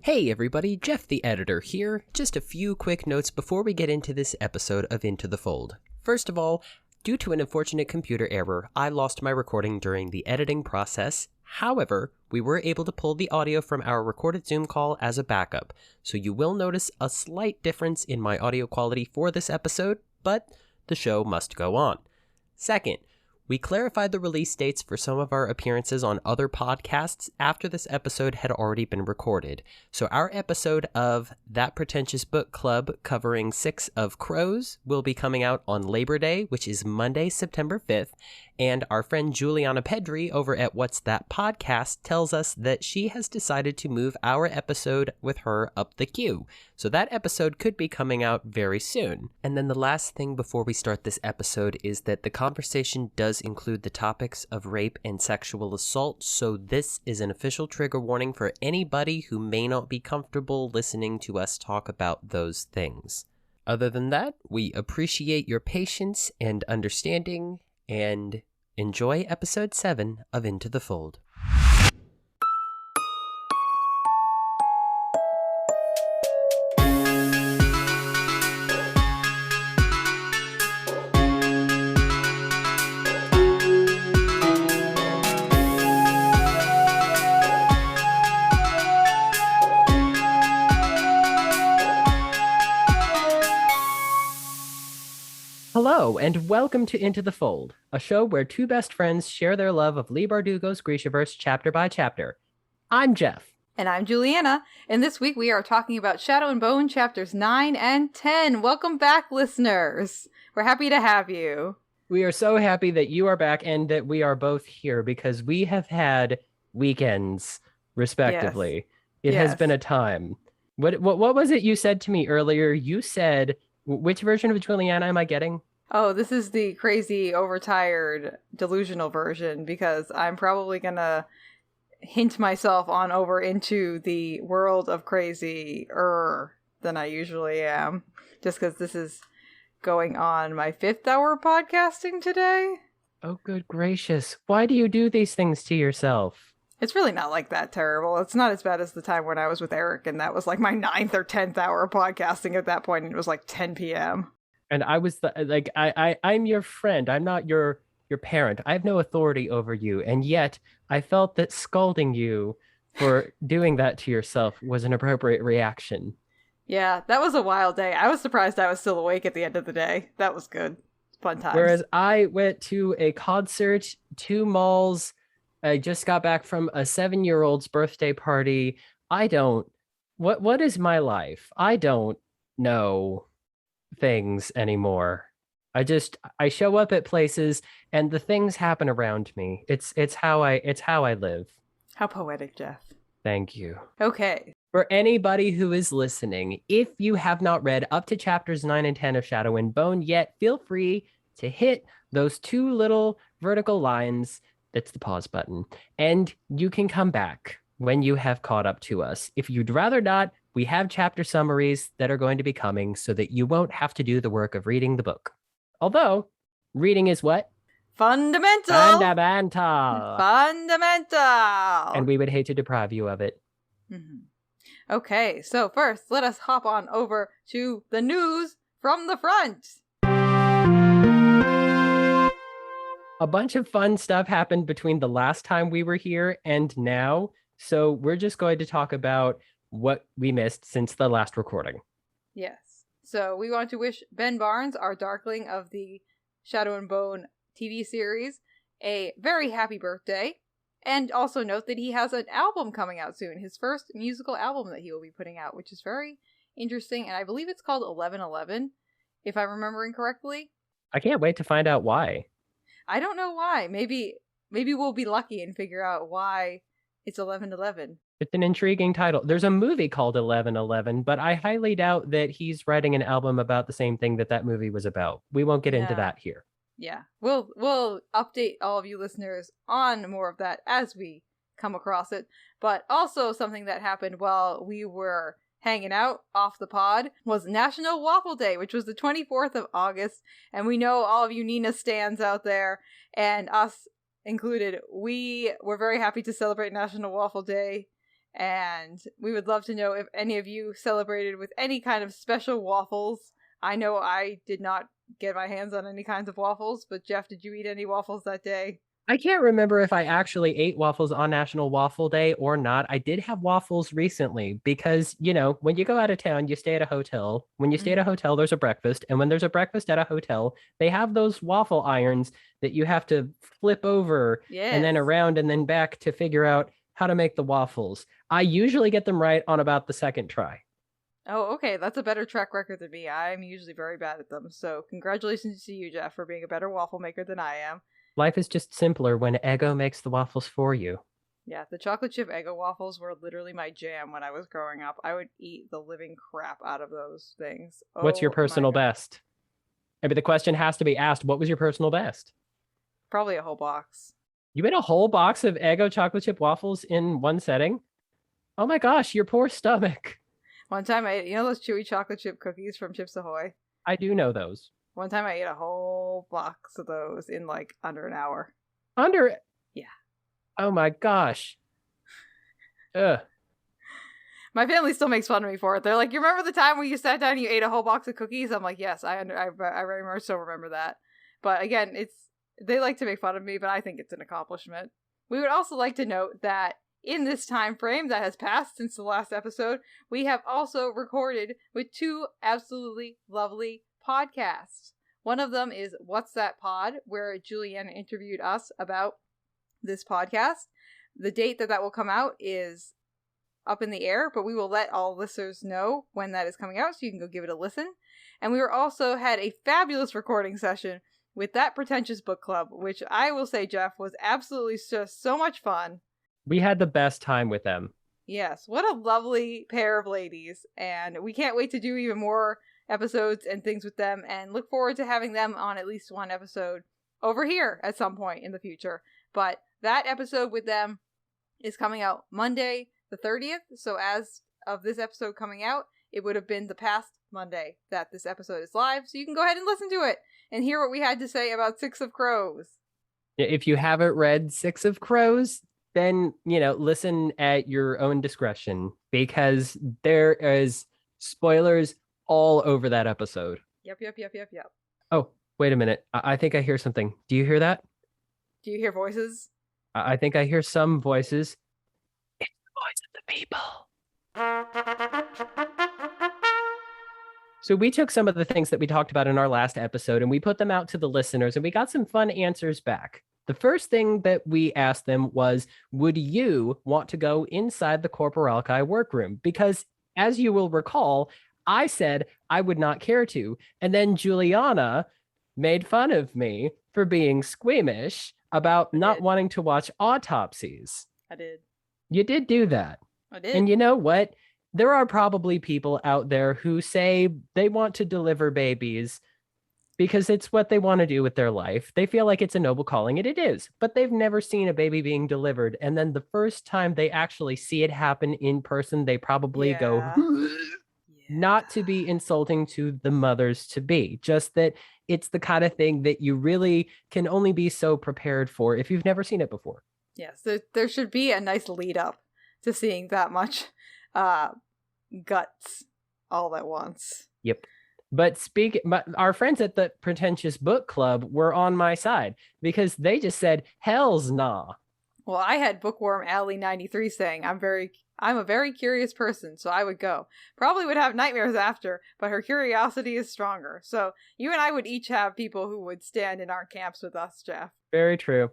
Hey everybody, Geoff the editor here. Just a few quick notes before we get into this episode of Into the Fold. First of all, due to an unfortunate computer error, I lost my recording during the editing process. However, we were able to pull the audio from our recorded Zoom call as a backup, so you will notice a slight difference in my audio quality for this episode, but the show must go on. Second, we clarified the release dates for some of our appearances on other podcasts after this episode had already been recorded. So our episode of That Pretentious Book Club covering 6 of Crows will be coming out on Labor Day, which is Monday, September 5th. And our friend Julianna over at What's That Podcast tells us that she has decided to move our episode with her up the queue. So that episode could be coming out very soon. And then the last thing before we start this episode is that the conversation does include the topics of rape and sexual assault. So this is an official trigger warning for anybody who may not be comfortable listening to us talk about those things. Other than that, we appreciate your patience and understanding, and enjoy episode 7 of Into the Fold. Hello, and welcome to Into the Fold, a show where two best friends share their love of Leigh Bardugo's Grishaverse chapter by chapter. I'm Geoff. And I'm Julianna, and this week we are talking about Shadow and Bone chapters 9 and 10. Welcome back, listeners. We're happy to have you. We are so happy that you are back and that we are both here because we have had weekends, respectively. It has been a time. What was it you said to me earlier? You said, which version of Julianna am I getting? Oh, this is the crazy, overtired, delusional version, because I'm probably gonna hint myself on over into the world of crazier than I usually am, just because this is going on my 5th hour podcasting today. Oh, good gracious. Why do you do these things to yourself? It's really not like that terrible. It's not as bad as the time when I was with Eric, and that was like my 9th or 10th hour podcasting at that point, and it was like 10 p.m. And I was I'm your friend. I'm not your parent. I have no authority over you. And yet I felt that scolding you for doing that to yourself was an appropriate reaction. Yeah, that was a wild day. I was surprised I was still awake at the end of the day. That was good. Fun times. Whereas I went to a concert, 2 malls. I just got back from a 7-year-old's birthday party. What is my life? I don't know things anymore. I show up at places and the things happen around me. It's how I live. How poetic, Geoff. Thank you. Okay. For anybody who is listening, if you have not read up to chapters 9 and 10 of Shadow and Bone yet, feel free to hit those 2 little vertical lines. That's the pause button. And you can come back when you have caught up to us. If you'd rather not, we have chapter summaries that are going to be coming so that you won't have to do the work of reading the book. Although, reading is what? Fundamental. And we would hate to deprive you of it. Mm-hmm. Okay, so first, let us hop on over to the news from the front. A bunch of fun stuff happened between the last time we were here and now. So we're just going to talk about what we missed since the last recording. Yes. So we want to wish Ben Barnes, our Darkling of the Shadow and Bone TV series, a very happy birthday. And also note that he has an album coming out soon. His first musical album that he will be putting out, which is very interesting. And I believe it's called 1111, if I'm remembering correctly. I can't wait to find out why. I don't know why. Maybe we'll be lucky and figure out why it's 1111. It's an intriguing title. There's a movie called 1111, but I highly doubt that he's writing an album about the same thing that movie was about. We won't get into that here. Yeah. We'll update all of you listeners on more of that as we come across it. But also something that happened while we were hanging out off the pod was National Waffle Day, which was the 24th of August. And we know all of you Nina stans out there, and us included, we were very happy to celebrate National Waffle Day And we would love to know if any of you celebrated with any kind of special waffles. I know I did not get my hands on any kinds of waffles, but Geoff, did you eat any waffles that day? I can't remember if I actually ate waffles on National Waffle Day or not. I did have waffles recently because, when you go out of town, you stay at a hotel. When you stay at a hotel, there's a breakfast. And when there's a breakfast at a hotel, they have those waffle irons that you have to flip over and then around and then back to figure out how to make the waffles. I usually get them right on about the second try. Oh, okay. That's a better track record than me. I'm usually very bad at them. So congratulations to you, Geoff, for being a better waffle maker than I am. Life is just simpler when Eggo makes the waffles for you. Yeah, the chocolate chip Eggo waffles were literally my jam when I was growing up. I would eat the living crap out of those things. What's your personal best? I mean, the question has to be asked, what was your personal best? Probably a whole box. You ate a whole box of Eggo chocolate chip waffles in one setting? Oh my gosh, your poor stomach. One time I ate, those chewy chocolate chip cookies from Chips Ahoy? I do know those. One time I ate a whole box of those in like under an hour. Yeah. Oh my gosh. Ugh. My family still makes fun of me for it. They're like, you remember the time when you sat down and you ate a whole box of cookies? I'm like, yes, I very much so remember that. But again, they like to make fun of me, but I think it's an accomplishment. We would also like to note that in this time frame that has passed since the last episode, we have also recorded with 2 absolutely lovely podcasts. One of them is What's That Pod, where Julianna interviewed us about this podcast. The date that will come out is up in the air, but we will let all listeners know when that is coming out, so you can go give it a listen. And we also had a fabulous recording session with That Pretentious Book Club, which I will say, Geoff, was absolutely just so much fun. We had the best time with them. Yes, what a lovely pair of ladies, and we can't wait to do even more episodes and things with them, and look forward to having them on at least one episode over here at some point in the future. But that episode with them is coming out Monday the 30th, so as of this episode coming out, it would have been the past Monday that this episode is live, so you can go ahead and listen to it and hear what we had to say about Six of Crows. If you haven't read Six of Crows, then, listen at your own discretion, because there is spoilers all over that episode. Yep. Oh, wait a minute. I think I hear something. Do you hear that? Do you hear voices? I think I hear some voices. It's the voice of the people. So we took some of the things that we talked about in our last episode and we put them out to the listeners, and we got some fun answers back. The first thing that we asked them was, would you want to go inside the Corporalki workroom? Because as you will recall, I said I would not care to. And then Julianna made fun of me for being squeamish about not wanting to watch autopsies. I did. You did do that. I did. And you know what? There are probably people out there who say they want to deliver babies because it's what they want to do with their life. They feel like it's a noble calling, and it is, but they've never seen a baby being delivered. And then the first time they actually see it happen in person, they probably go, not to be insulting to the mothers to be, just that it's the kind of thing that you really can only be so prepared for if you've never seen it before. Yes, there should be a nice lead up to seeing that much guts all at once. Yep. But our friends at the Pretentious Book Club were on my side because they just said, hell's nah. Well, I had Bookworm Alley 93 saying, I'm a very curious person, so I would go. Probably would have nightmares after, but her curiosity is stronger. So you and I would each have people who would stand in our camps with us, Geoff. Very true.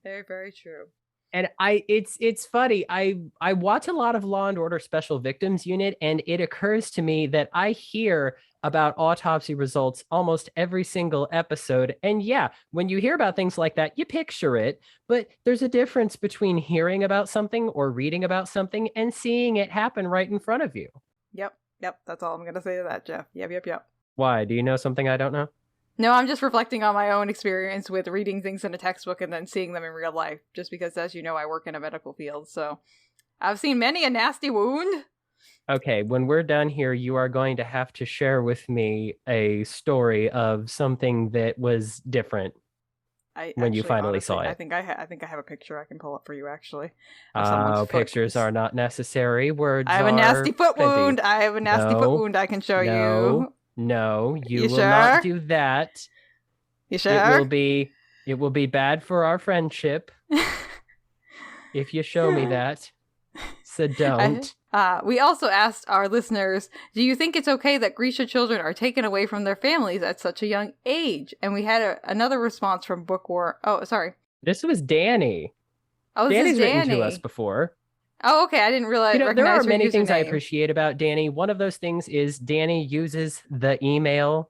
Very, very true. And it's funny. I watch a lot of Law and Order Special Victims Unit, and it occurs to me that I hear about autopsy results almost every single episode. And yeah, when you hear about things like that, you picture it, but there's a difference between hearing about something or reading about something and seeing it happen right in front of you. Yep. That's all I'm going to say to that, Geoff. Yep. Why? Do you know something I don't know? No, I'm just reflecting on my own experience with reading things in a textbook and then seeing them in real life, just because, as you know, I work in a medical field, so I've seen many a nasty wound. Okay, when we're done here, you are going to have to share with me a story of something that was different. when you finally honestly, saw it? I think I have a picture I can pull up for you, actually. Of someone's foot. Pictures are not necessary. Words I have a nasty foot plenty. wound. I have a nasty foot wound I can show you. No, you will sure? not do that. You sure? It will be bad for our friendship if you show me that. So don't. We also asked our listeners, do you think it's okay that Grisha children are taken away from their families at such a young age? And we had another response from Bookworm. Oh, sorry. This was Dani. Oh, this Dani's is Dani. written to us before. Oh, okay. I didn't realize. There are many things I appreciate about Dani. One of those things is Dani uses the email.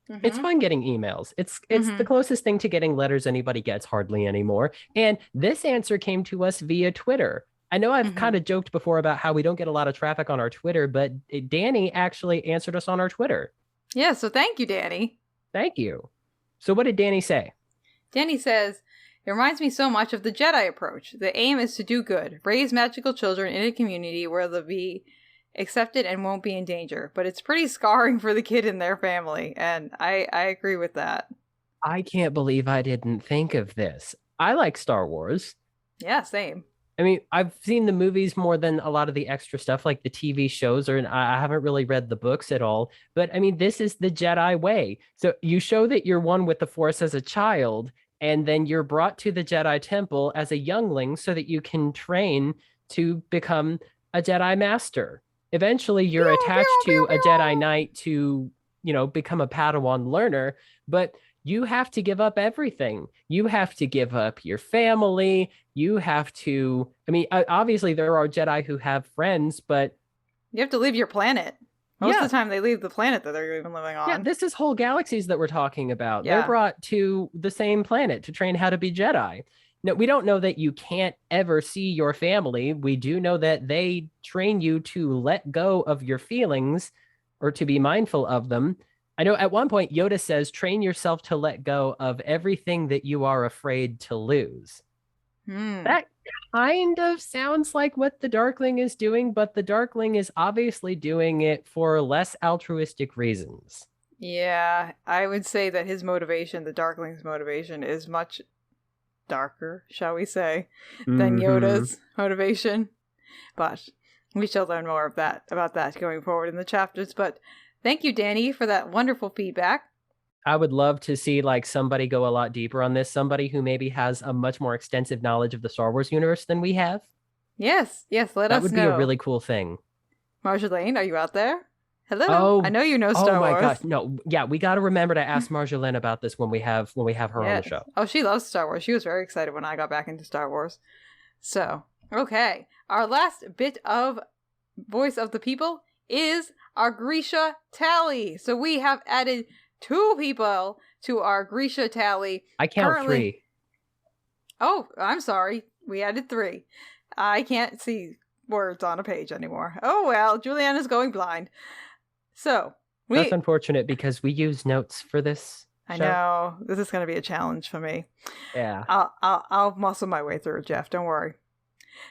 Mm-hmm. It's fun getting emails. It's the closest thing to getting letters anybody gets hardly anymore. And this answer came to us via Twitter. I know I've kind of joked before about how we don't get a lot of traffic on our Twitter, but Dani actually answered us on our Twitter. Yeah, so thank you, Dani. Thank you. So what did Dani say? Dani says, it reminds me so much of the Jedi approach. The aim is to do good, raise magical children in a community where they'll be accepted and won't be in danger. But it's pretty scarring for the kid and their family, and I agree with that. I can't believe I didn't think of this. I like Star Wars. Yeah, same. I mean, I've seen the movies more than a lot of the extra stuff, like the TV shows, and I haven't really read the books at all. But I mean, this is the Jedi way. So you show that you're one with the Force as a child, and then you're brought to the Jedi Temple as a youngling so that you can train to become a Jedi Master. Eventually, you're attached to a Jedi Knight to, become a Padawan learner, but you have to give up everything. You have to give up your family. You have to, obviously there are Jedi who have friends, but you have to leave your planet. Most of the time they leave the planet that they're even living on. Yeah, this is whole galaxies that we're talking about. Yeah. They're brought to the same planet to train how to be Jedi. No, we don't know that you can't ever see your family. We do know that they train you to let go of your feelings or to be mindful of them. I know at one point Yoda says, train yourself to let go of everything that you are afraid to lose. That kind of sounds like what the Darkling is doing, but the Darkling is obviously doing it for less altruistic reasons. Yeah, I would say that his motivation, the Darkling's motivation, is much darker, shall we say, than Yoda's motivation. But we shall learn more about that going forward in the chapters. But thank you, Dani, for that wonderful feedback. I would love to see somebody go a lot deeper on this. Somebody who maybe has a much more extensive knowledge of the Star Wars universe than we have. Yes, let us know. That would be a really cool thing. Marjolaine, are you out there? Hello. Oh, I know you know Star Wars. Oh my gosh, no, yeah, we got to remember to ask Marjolaine about this when we have her on the show. Oh, she loves Star Wars. She was very excited when I got back into Star Wars. So, okay, our last bit of Voice of the People is our Grisha tally. So we have added 2 people to our Grisha tally. I count 3. Oh, I'm sorry. We added 3. I can't see words on a page anymore. Oh well, Julianna's going blind. So that's unfortunate because we use notes for this show. I know this is going to be a challenge for me. Yeah, I'll muscle my way through it, Geoff. Don't worry.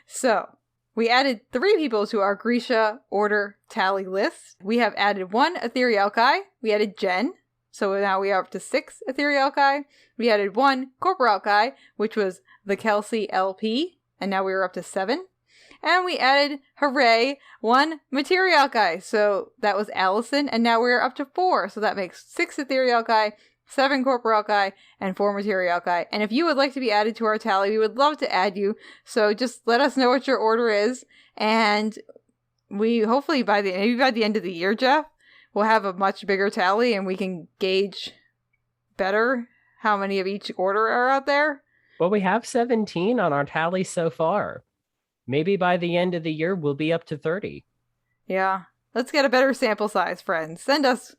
So we added 3 people to our Grisha order tally list. We have added 1 Etherealkai. We added Jen. So now we are up to 6 Etherealkai. We added 1 Corporalkai, which was the Kelsey LP. And now we are up to 7. And we added, hooray, 1 Materialkai. So that was Allison. And now we're up to 4. So that makes 6 Etherealkai, 7 Corporalkai, and 4 Materialkai. And if you would like to be added to our tally, we would love to add you. So just let us know what your order is. And we hopefully by the end of the year, Geoff, we'll have a much bigger tally and we can gauge better how many of each order are out there. Well, we have 17 on our tally so far. Maybe by the end of the year, we'll be up to 30. Yeah. Let's get a better sample size, friends. Send us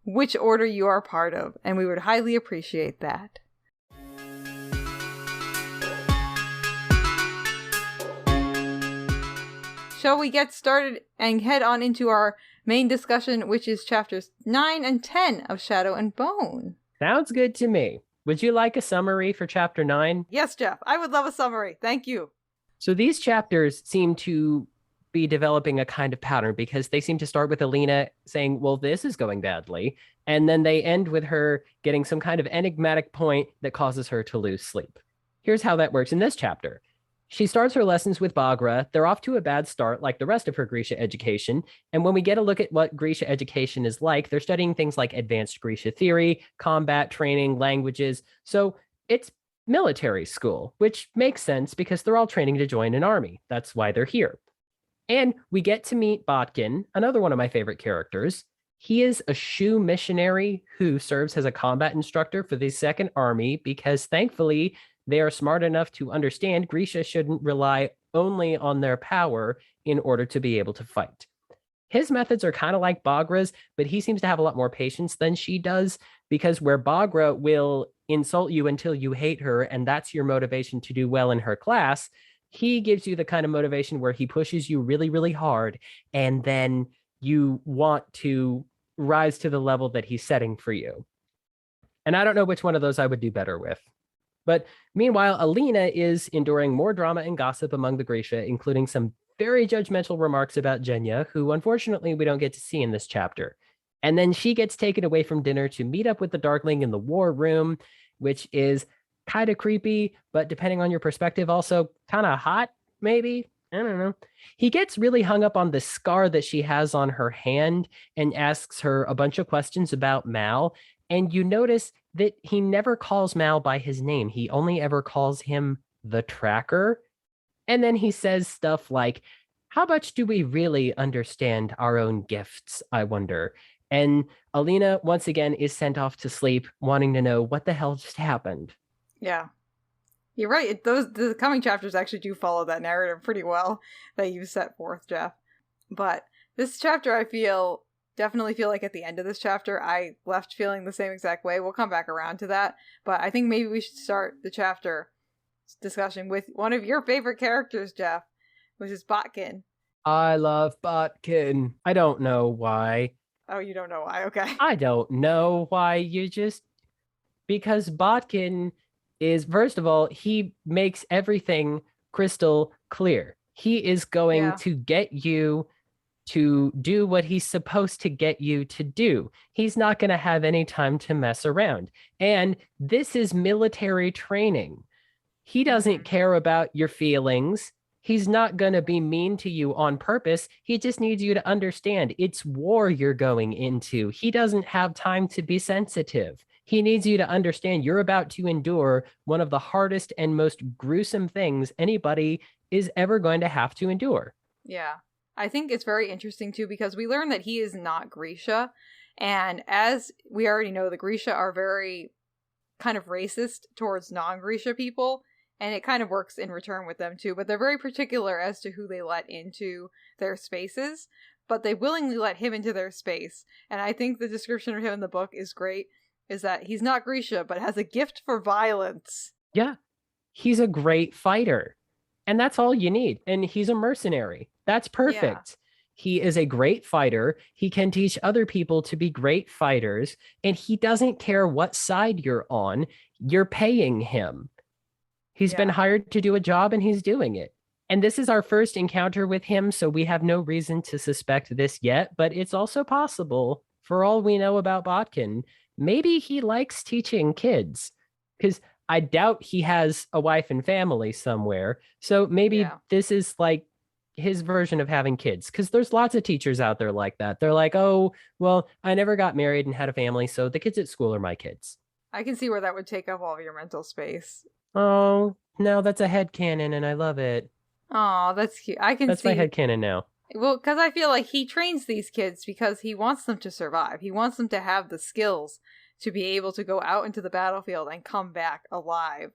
which order you are part of, and we would highly appreciate that. Shall we get started and head on into our main discussion, which is chapters 9 and 10 of Shadow and Bone? Sounds good to me. Would you like a summary for chapter 9? Yes, Geoff. I would love a summary. Thank you. So these chapters seem to be developing a kind of pattern, because they seem to start with Alina saying, well, this is going badly. And then they end with her getting some kind of enigmatic point that causes her to lose sleep. Here's how that works in this chapter. She starts her lessons with Baghra. They're off to a bad start, like the rest of her Grisha education. And when we get a look at what Grisha education is like, they're studying things like advanced Grisha theory, combat training, languages. So it's military school, which makes sense because they're all training to join an army. That's why they're here. And we get to meet Botkin, another one of my favorite characters. He is a Shu missionary who serves as a combat instructor for the Second Army because thankfully they are smart enough to understand Grisha shouldn't rely only on their power in order to be able to fight. His methods are kind of like Baghra's, but he seems to have a lot more patience than she does, because where Baghra will insult you until you hate her, and that's your motivation to do well in her class, he gives you the kind of motivation where he pushes you really, really hard, and then you want to rise to the level that he's setting for you. And I don't know which one of those I would do better with. But meanwhile, Alina is enduring more drama and gossip among the Grisha, including some very judgmental remarks about Genya, who unfortunately we don't get to see in this chapter. And then she gets taken away from dinner to meet up with the Darkling in the war room, which is kind of creepy, but depending on your perspective, also kind of hot, maybe. I don't know. He gets really hung up on the scar that she has on her hand and asks her a bunch of questions about Mal. And you notice that he never calls Mal by his name. He only ever calls him the Tracker. And then he says stuff like, how much do we really understand our own gifts, I wonder? And Alina, once again, is sent off to sleep, wanting to know what the hell just happened. Yeah. You're right. The coming chapters actually do follow that narrative pretty well that you set forth, Geoff. But this chapter, I definitely feel like at the end of this chapter, I left feeling the same exact way. We'll come back around to that. But I think maybe we should start the chapter discussion with one of your favorite characters, Geoff, which is Botkin. I love Botkin. I don't know why. Oh, you don't know why? Okay. I don't know why. Because Botkin is, first of all, he makes everything crystal clear. He is going to get you to do what he's supposed to get you to do. He's not going to have any time to mess around. And this is military training. He doesn't care about your feelings. He's not going to be mean to you on purpose. He just needs you to understand it's war you're going into. He doesn't have time to be sensitive. He needs you to understand you're about to endure one of the hardest and most gruesome things anybody is ever going to have to endure. Yeah. I think it's very interesting, too, because we learn that he is not Grisha. And as we already know, the Grisha are very kind of racist towards non-Grisha people. And it kind of works in return with them, too. But they're very particular as to who they let into their spaces. But they willingly let him into their space. And I think the description of him in the book is great. Is that he's not Grisha, but has a gift for violence. Yeah. He's a great fighter. And that's all you need. And he's a mercenary. That's perfect. Yeah. He is a great fighter. He can teach other people to be great fighters. And he doesn't care what side you're on. You're paying him. He's been hired to do a job and he's doing it. And this is our first encounter with him, so we have no reason to suspect this yet, but it's also possible, for all we know about Botkin, maybe he likes teaching kids, because I doubt he has a wife and family somewhere. So maybe this is like his version of having kids, because there's lots of teachers out there like that. They're like, oh, well, I never got married and had a family, so the kids at school are my kids. I can see where that would take up all of your mental space. Oh, no, that's a headcanon, and I love it. Oh, that's cute. That's my headcanon now. Well, because I feel like he trains these kids because he wants them to survive. He wants them to have the skills to be able to go out into the battlefield and come back alive.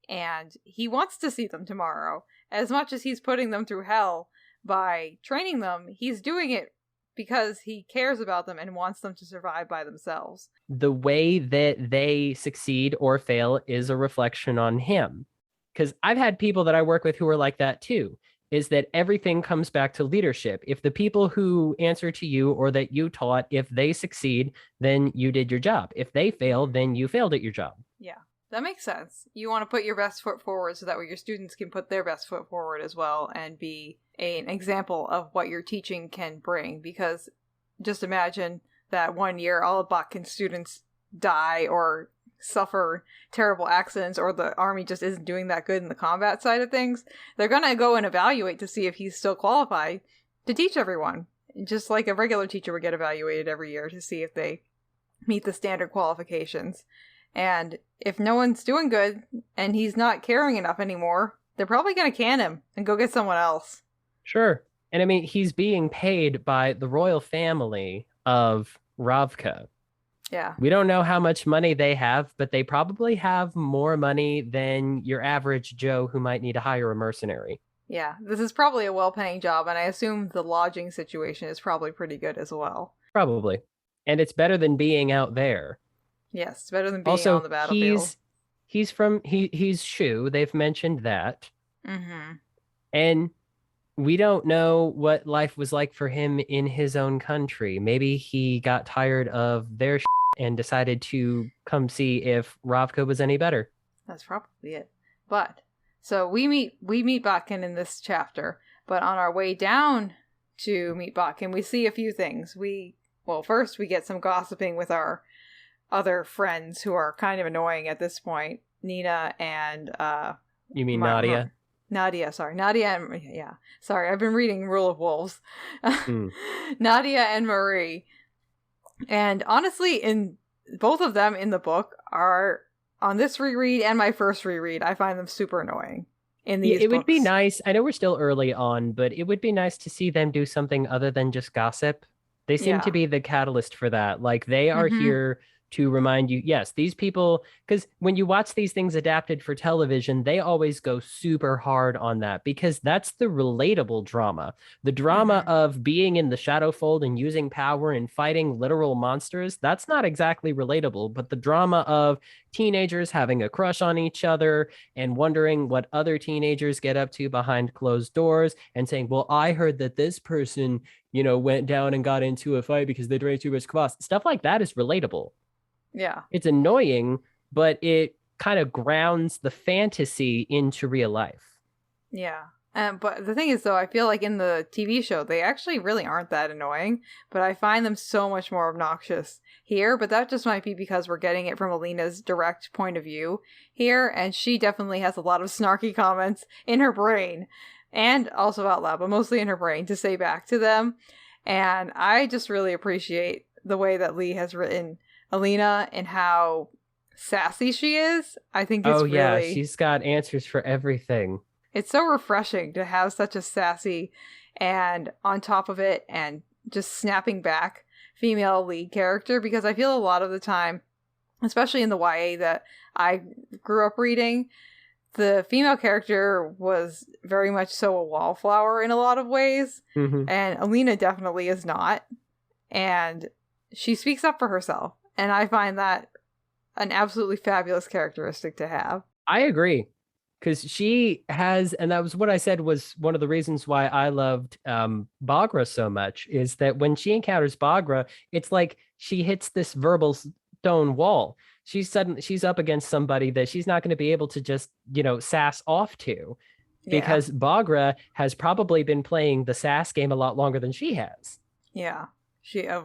And he wants to see them tomorrow. As much as he's putting them through hell by training them, he's doing it because he cares about them and wants them to survive by themselves. The way that they succeed or fail is a reflection on him. Because I've had people that I work with who are like that too, is that everything comes back to leadership. If the people who answer to you or that you taught, if they succeed, then you did your job. If they fail, then you failed at your job. Yeah, That makes sense. You want to put your best foot forward so that way your students can put their best foot forward as well and be an example of what your teaching can bring. Because just imagine that one year all of Botkin's students die or suffer terrible accidents, or the army just isn't doing that good in the combat side of things. They're going to go and evaluate to see if he's still qualified to teach everyone. Just like a regular teacher would get evaluated every year to see if they meet the standard qualifications. And if no one's doing good and he's not caring enough anymore, they're probably going to can him and go get someone else. Sure. And I mean, he's being paid by the royal family of Ravka. Yeah. We don't know how much money they have, but they probably have more money than your average Joe who might need to hire a mercenary. Yeah, this is probably a well-paying job, and I assume the lodging situation is probably pretty good as well. Probably. And it's better than being out there. Yes, it's better than being also, on the battlefield. He's Shu. They've mentioned that. Mm-hmm. And we don't know what life was like for him in his own country. Maybe he got tired of their and decided to come see if Ravka was any better. That's probably it. But so we meet Botkin in this chapter, but on our way down to meet Botkin, we see a few things. First we get some gossiping with our other friends who are kind of annoying at this point. Nina and you mean Nadia? Nadia, and yeah. Sorry, I've been reading Rule of Wolves. Nadia and Marie. And honestly, in both of them in the book are on this reread and my first reread, I find them super annoying in these books. Would be nice. I know we're still early on, but it would be nice to see them do something other than just gossip. They seem to be the catalyst for that. Like, they are here to remind you, yes, these people, because when you watch these things adapted for television, they always go super hard on that because that's the relatable drama. The drama of being in the Shadowfold and using power and fighting literal monsters, that's not exactly relatable, but the drama of teenagers having a crush on each other and wondering what other teenagers get up to behind closed doors and saying, well, I heard that this person, went down and got into a fight because they drank too much kvass. Stuff like that is relatable. Yeah. It's annoying, but it kind of grounds the fantasy into real life. Yeah. But the thing is, though, I feel like in the TV show, they actually really aren't that annoying, but I find them so much more obnoxious here. But that just might be because we're getting it from Alina's direct point of view here, and she definitely has a lot of snarky comments in her brain, and also out loud, but mostly in her brain, to say back to them. And I just really appreciate the way that Lee has written Alina and how sassy she is. I think it's she's got answers for everything. It's so refreshing to have such a sassy and on top of it and just snapping back female lead character, because I feel a lot of the time, especially in the YA that I grew up reading, the female character was very much so a wallflower in a lot of ways, and Alina definitely is not, and she speaks up for herself. And I find that an absolutely fabulous characteristic to have. I agree. Because she has, and that was what I said was one of the reasons why I loved Baghra so much, is that when she encounters Baghra, it's like she hits this verbal stone wall. She's up against somebody that she's not going to be able to just, sass off to. Because Baghra has probably been playing the sass game a lot longer than she has. Yeah. I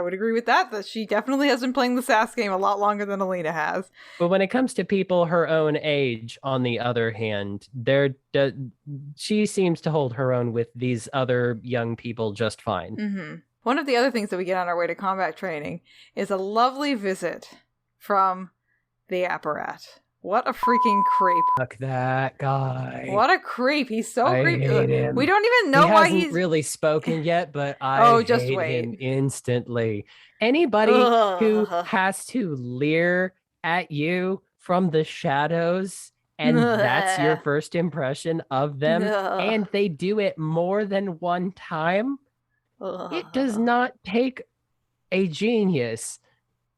would agree with that. That she definitely has been playing the sass game a lot longer than Alina has. But when it comes to people her own age, on the other hand, she seems to hold her own with these other young people just fine. One of the other things that we get on our way to combat training is a lovely visit from the Apparat. What a freaking creep. Fuck that guy. What a creep. He's so creepy. Hate him. We don't even know why he's really spoken yet, but I hate him instantly. Anybody who has to leer at you from the shadows and that's your first impression of them, and they do it more than one time, it does not take a genius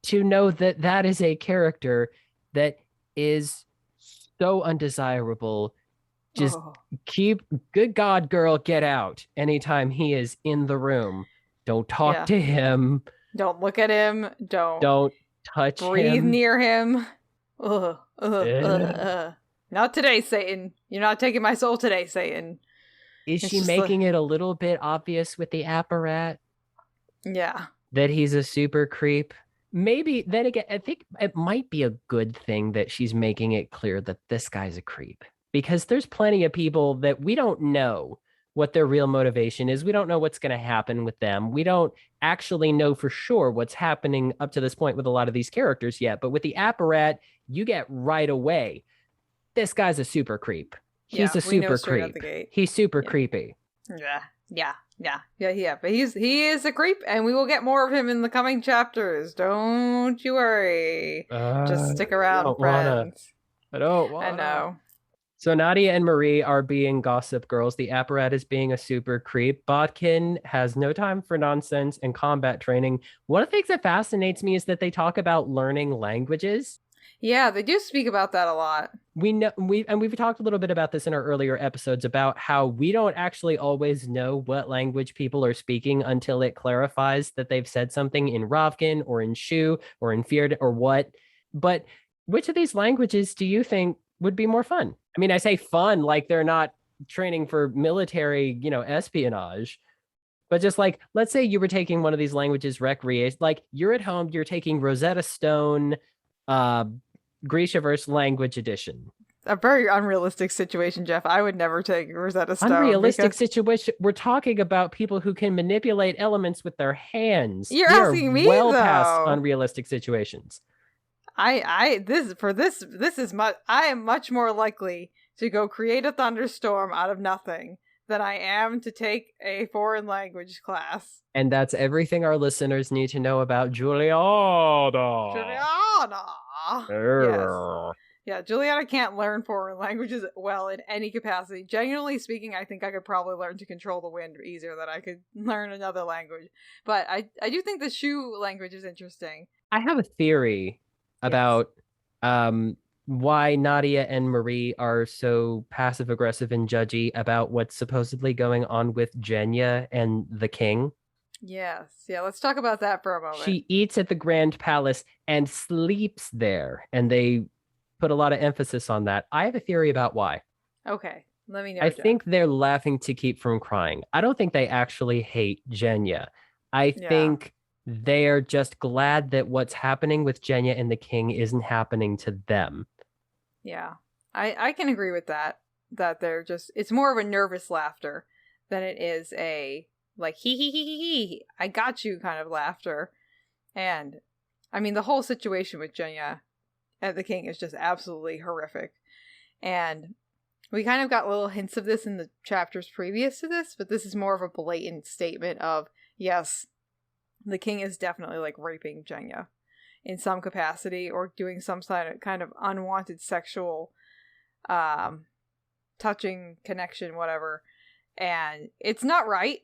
to know that that is a character that is so undesirable. Just good God, girl, get out anytime he is in the room. Don't talk to him. Don't look at him. Don't touch him. Breathe near him. Not today, Satan. You're not taking my soul today, Satan. Is she making it a little bit obvious with the Apparat? Yeah. That he's a super creep? Maybe, then again, I think it might be a good thing that she's making it clear that this guy's a creep. Because there's plenty of people that we don't know what their real motivation is. We don't know what's going to happen with them. We don't actually know for sure what's happening up to this point with a lot of these characters yet. But with the Apparat, you get right away, this guy's a super creep. He's a super creep. He's super creepy. Yeah. But he is a creep, and we will get more of him in the coming chapters. Don't you worry. Just stick around, friends. I don't want. I know. So Nadia and Marie are being gossip girls. The Apparat is being a super creep. Botkin has no time for nonsense and combat training. One of the things that fascinates me is that they talk about learning languages. Yeah, they do speak about that a lot. We've talked a little bit about this in our earlier episodes about how we don't actually always know what language people are speaking until it clarifies that they've said something in Ravkin or in Shu or in Feared or what. But which of these languages do you think would be more fun? I mean, I say fun like they're not training for military, espionage. But just like, let's say you were taking one of these languages recreation, like you're at home, you're taking Rosetta Stone, Grisha language edition. A very unrealistic situation, Geoff. I would never take Rosetta Stone. Unrealistic situation. We're talking about people who can manipulate elements with their hands. You're asking me, well though. Past unrealistic situations. I am much more likely to go create a thunderstorm out of nothing than I am to take a foreign language class. And that's everything our listeners need to know about Julianna. Yes. Yeah, Julianna can't learn foreign languages well in any capacity. Genuinely speaking, I think I could probably learn to control the wind easier than I could learn another language. But I do think the Shu language is interesting. I have a theory about why Nadia and Marie are so passive-aggressive and judgy about what's supposedly going on with Genya and the king. Yes. Yeah, let's talk about that for a moment. She eats at the Grand Palace and sleeps there, and they put a lot of emphasis on that. I have a theory about why. Okay, let me know. I think they're laughing to keep from crying. I don't think they actually hate Genya. I think they're just glad that what's happening with Genya and the king isn't happening to them. Yeah, I can agree with that. That they're just, it's more of a nervous laughter than it is a like he, I got you kind of laughter. And I mean, the whole situation with Genya and the king is just absolutely horrific. And we kind of got little hints of this in the chapters previous to this, but this is more of a blatant statement of, yes, the king is definitely like raping Genya in some capacity or doing some kind of unwanted sexual touching connection, whatever. And it's not right.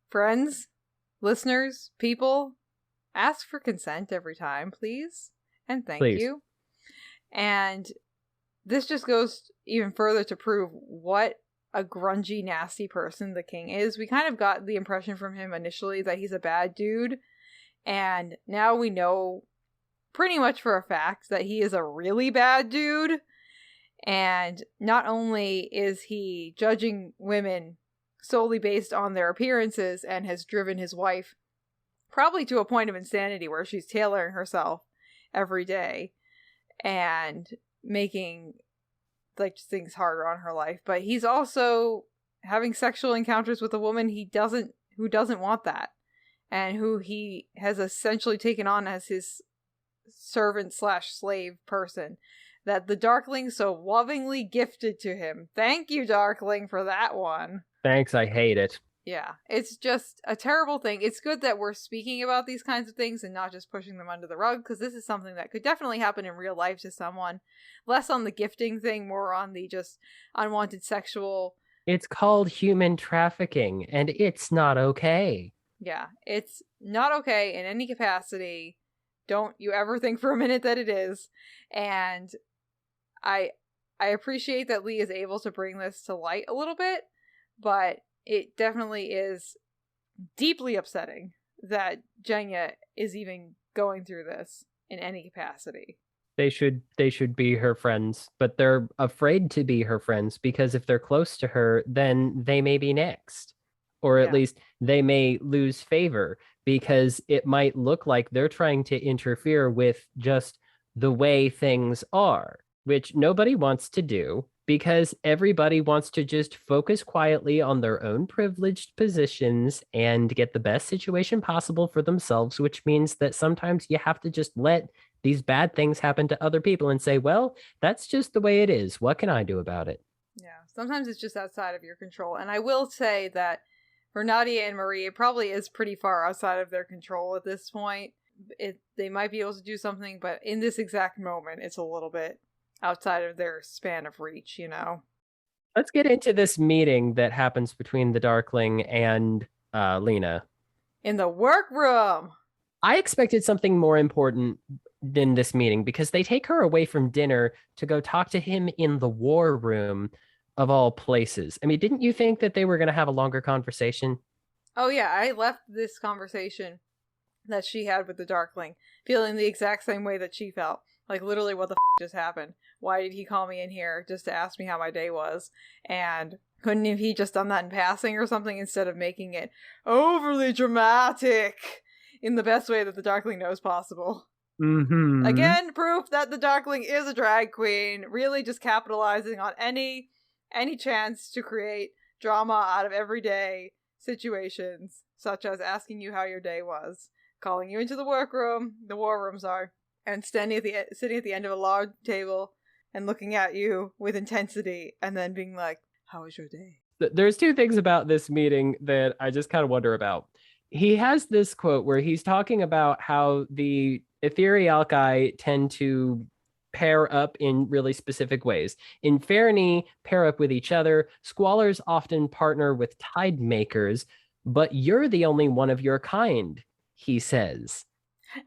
Friends, listeners, people, ask for consent every time, please. And thank you. And this just goes even further to prove what a grungy, nasty person the king is. We kind of got the impression from him initially that he's a bad dude. And now we know pretty much for a fact that he is a really bad dude. And not only is he judging women solely based on their appearances and has driven his wife probably to a point of insanity where she's tailoring herself every day and making like things harder on her life, but he's also having sexual encounters with a woman who doesn't want that, and who he has essentially taken on as his servant / slave person that the Darkling so lovingly gifted to him. Thank you, Darkling, for that one. Thanks, I hate it. Yeah, it's just a terrible thing. It's good that we're speaking about these kinds of things and not just pushing them under the rug, because this is something that could definitely happen in real life to someone. Less on the gifting thing, more on the just unwanted sexual... It's called human trafficking, and it's not okay. Yeah, it's not okay in any capacity. Don't you ever think for a minute that it is. And I appreciate that Lee is able to bring this to light a little bit, but it definitely is deeply upsetting that Genya is even going through this in any capacity. They should be her friends, but they're afraid to be her friends because if they're close to her, then they may be next. Or at Yeah. least they may lose favor because it might look like they're trying to interfere with just the way things are, which nobody wants to do because everybody wants to just focus quietly on their own privileged positions and get the best situation possible for themselves, which means that sometimes you have to just let these bad things happen to other people and say, well, that's just the way it is. What can I do about it? Yeah. Sometimes it's just outside of your control. And I will say that for Nadia and Marie, it probably is pretty far outside of their control at this point. They might be able to do something, but in this exact moment, it's a little bit outside of their span of reach, you know? Let's get into this meeting that happens between the Darkling and Lena. In the workroom! I expected something more important than this meeting because they take her away from dinner to go talk to him in the war room of all places. I mean, didn't you think that they were going to have a longer conversation? Oh yeah, I left this conversation that she had with the Darkling feeling the exact same way that she felt. Like, literally, what the just happened? Why did he call me in here just to ask me how my day was? And couldn't have he just done that in passing or something instead of making it overly dramatic in the best way that the Darkling knows possible? Mm-hmm. Again, proof that the Darkling is a drag queen, really just capitalizing on any chance to create drama out of everyday situations, such as asking you how your day was, calling you into the workroom, the war rooms are, and sitting at the end of a large table and looking at you with intensity and then being like, how was your day? There's two things about this meeting that I just kind of wonder about. He has this quote where he's talking about how the Etherealki tend to pair up in really specific ways. Inferni pair up with each other. Squallers often partner with tide makers, but you're the only one of your kind, he says.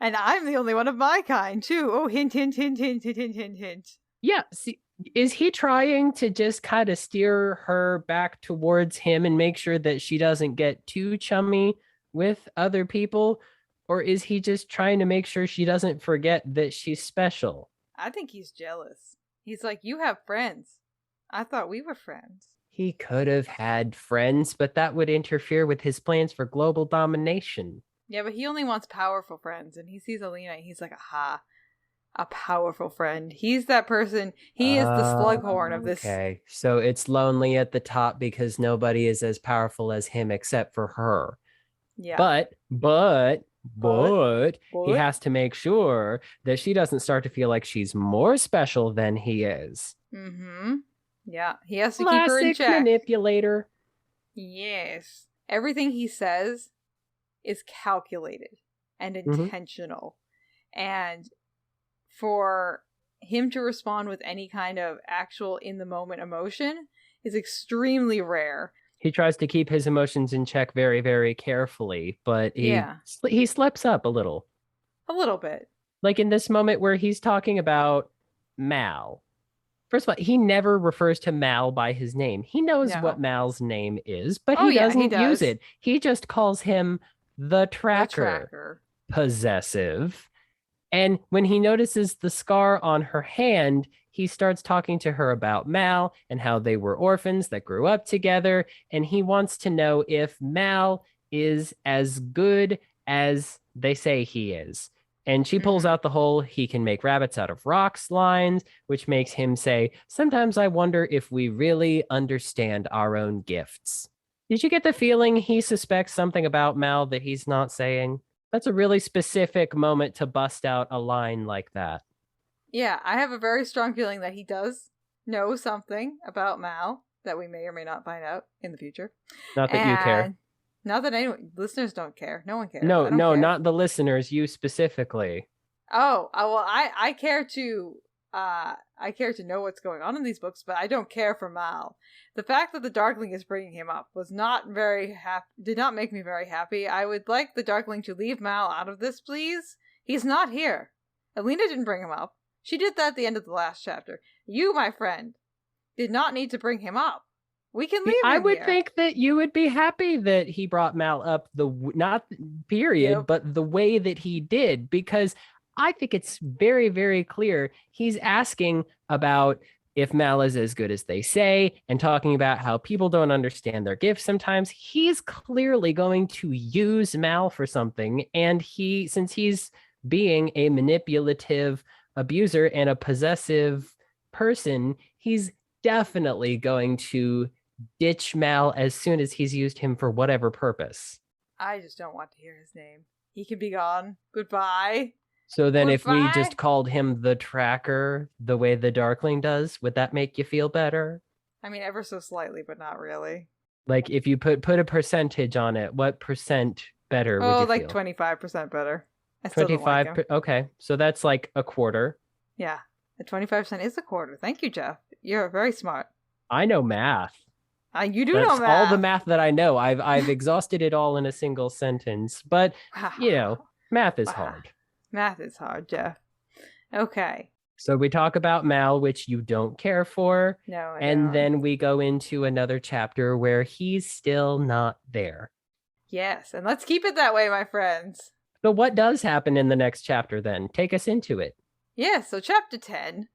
And I'm the only one of my kind, too. Oh, hint, hint, hint, hint, hint, hint, hint, hint. Yeah, see, is he trying to just kind of steer her back towards him and make sure that she doesn't get too chummy with other people? Or is he just trying to make sure she doesn't forget that she's special? I think he's jealous. He's like, you have friends. I thought we were friends. He could have had friends, but that would interfere with his plans for global domination. Yeah, but he only wants powerful friends, and he sees Alina, and he's like, aha, a powerful friend. He's that person. He is the Slughorn of this. Okay, so it's lonely at the top because nobody is as powerful as him except for her. Yeah. But he has to make sure that she doesn't start to feel like she's more special than he is. Mm-hmm. Yeah, he has to keep her in check. Manipulator. Yes. Everything he says is calculated and intentional. Mm-hmm. And for him to respond with any kind of actual in-the-moment emotion is extremely rare. He tries to keep his emotions in check very, very carefully, but he slips up a little. A little bit. Like in this moment where he's talking about Mal. First of all, he never refers to Mal by his name. He knows what Mal's name is, but he doesn't use it. He just calls him the Tracker. Possessive. And when he notices the scar on her hand, he starts talking to her about Mal and how they were orphans that grew up together. And he wants to know if Mal is as good as they say he is. And she pulls out the whole he can make rabbits out of rocks lines, which makes him say, sometimes I wonder if we really understand our own gifts. Did you get the feeling he suspects something about Mal that he's not saying? That's a really specific moment to bust out a line like that. Yeah, I have a very strong feeling that he does know something about Mal that we may or may not find out in the future. Not that you care. Not that anyone, listeners don't care. No one cares. No, not the listeners, you specifically. Oh, well, I care to know what's going on in these books, but I don't care for Mal. The fact that the Darkling is bringing him up was not very did not make me very happy. I would like the Darkling to leave Mal out of this, please. He's not here. Alina didn't bring him up. She did that at the end of the last chapter. You, my friend, did not need to bring him up. We can leave him I would here. think that you would be happy that he brought Mal up, not period, but the way that he did, because I think it's very, very clear he's asking about if Mal is as good as they say and talking about how people don't understand their gifts sometimes. He's clearly going to use Mal for something. And since he's being a manipulative abuser and a possessive person, he's definitely going to ditch Mal as soon as he's used him for whatever purpose. I just don't want to hear his name. He can be gone. Goodbye. So then if we just called him the Tracker the way the Darkling does, would that make you feel better? I mean, ever so slightly, but not really. Like if you put a percentage on it, what percent better would you feel? Like 25% better. I still 25, don't like him. Okay, so that's like a quarter. Yeah, 25% is a quarter. Thank you, Geoff. You're very smart. I know math. You do know math. That's all the math that I know. I've exhausted it all in a single sentence. But, math is hard. Math is hard, Geoff. Okay. So we talk about Mal, which you don't care for. No, I and don't. Then we go into another chapter where he's still not there. Yes, and let's keep it that way, my friends. So what does happen in the next chapter then? Take us into it. So chapter 10.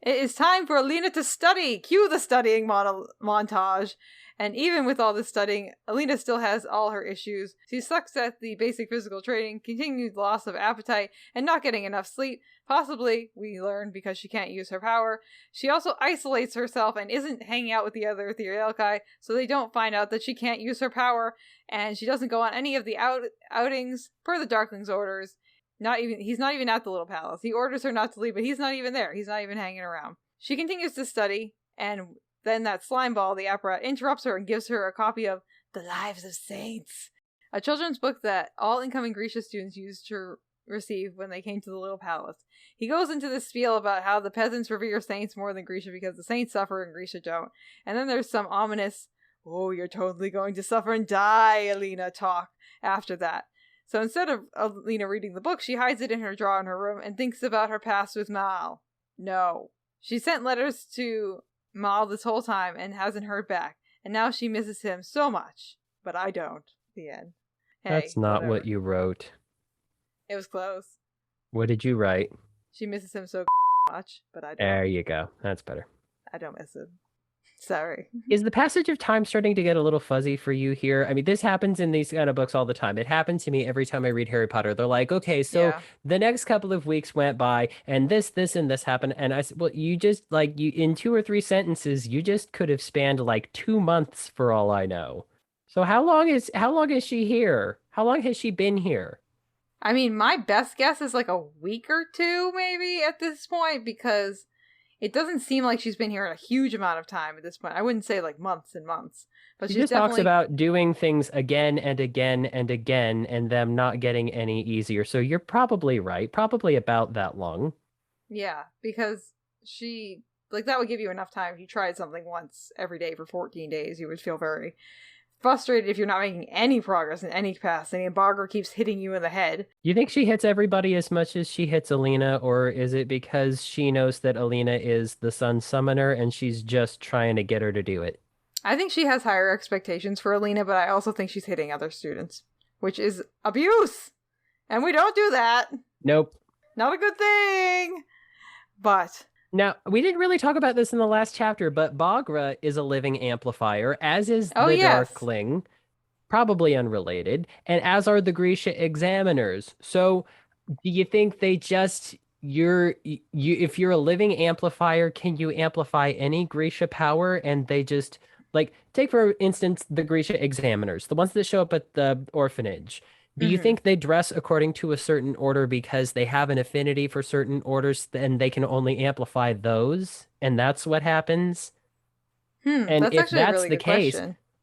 It is time for Alina to study. Cue the studying montage. And even with all this studying, Alina still has all her issues. She sucks at the basic physical training, continued loss of appetite, and not getting enough sleep. Possibly, we learn, because she can't use her power. She also isolates herself and isn't hanging out with the other Etherealki, so they don't find out that she can't use her power. And she doesn't go on any of the outings per the Darkling's orders. He's not even at the little palace. He orders her not to leave, but he's not even there. He's not even hanging around. She continues to study, and then that slime ball, the Apparat, interrupts her and gives her a copy of The Lives of Saints, a children's book that all incoming Grisha students used to receive when they came to the little palace. He goes into this spiel about how the peasants revere saints more than Grisha because the saints suffer and Grisha don't. And then there's some ominous, "Oh, you're totally going to suffer and die, Alina," talk after that. So instead of Alina reading the book, she hides it in her drawer in her room and thinks about her past with Mal. No. She sent letters to Mal this whole time and hasn't heard back. And now she misses him so much. But I don't. The end. Hey, that's not what you wrote. It was close. What did you write? She misses him so much, but I don't. There you go. That's better. I don't miss him. Sorry. Is the passage of time starting to get a little fuzzy for you here? I mean, this happens in these kind of books all the time. It happens to me every time I read Harry Potter. They're like, okay, so the next couple of weeks went by and this, and this happened. And I said, well, you just in 2 or 3 sentences, you just could have spanned like 2 months for all I know. So how long is she here? How long has she been here? I mean, my best guess is like a week or 2 maybe at this point, because it doesn't seem like she's been here a huge amount of time at this point. I wouldn't say like months and months. But she just talks about doing things again and again and again and them not getting any easier. So you're probably right. Probably about that long. Yeah, because she, that would give you enough time. If you tried something once every day for 14 days, you would feel very frustrated if you're not making any progress in any capacity and Baghra keeps hitting you in the head. You think she hits everybody as much as she hits Alina, or is it because she knows that Alina is the sun summoner and she's just trying to get her to do it? I think she has higher expectations for Alina, but I also think she's hitting other students, which is abuse. And we don't do that. Nope. Not a good thing. But now, we didn't really talk about this in the last chapter, but Baghra is a living amplifier, as is the Darkling, probably unrelated, and as are the Grisha examiners. So, do you think they just, if you're a living amplifier, can you amplify any Grisha power, and they just, take for instance the Grisha examiners, the ones that show up at the orphanage. Do you think they dress according to a certain order because they have an affinity for certain orders and they can only amplify those? And that's what happens? And if that's the case,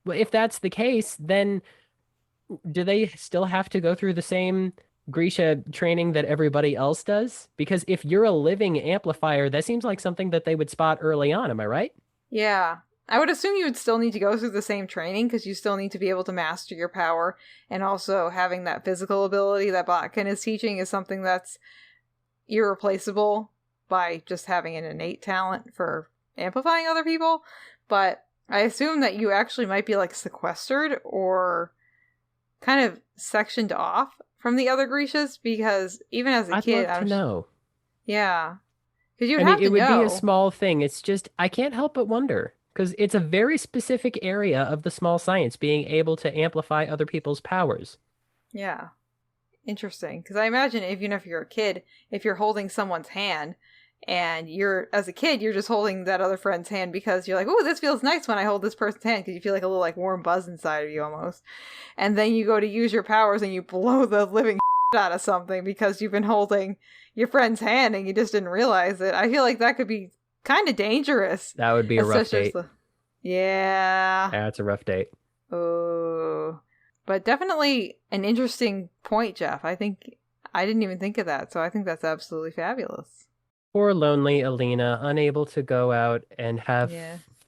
well, if that's the case, then do they still have to go through the same Grisha training that everybody else does? Because if you're a living amplifier, that seems like something that they would spot early on. Am I right? Yeah. I would assume you would still need to go through the same training because you still need to be able to master your power, and also having that physical ability that Botkin is teaching is something that's irreplaceable by just having an innate talent for amplifying other people. But I assume that you actually might be sequestered or kind of sectioned off from the other Grishas? Because even as a kid, I'd love to know. Yeah. Because you'd I have mean, to it would be know. a small thing. It's just, I can't help but wonder. Because it's a very specific area of the small science, being able to amplify other people's powers. Yeah. Interesting. Because I imagine even if you're a kid, if you're holding someone's hand, and as a kid, you're just holding that other friend's hand because you're like, oh, this feels nice when I hold this person's hand, because you feel like a little like warm buzz inside of you almost. And then you go to use your powers and you blow the living out of something because you've been holding your friend's hand and you just didn't realize it. I feel like that could be kind of dangerous. That would be a rough date. Yeah. That's a rough date. Oh. But definitely an interesting point, Geoff. I think I didn't even think of that, so I think that's absolutely fabulous. Poor lonely Alina, unable to go out and have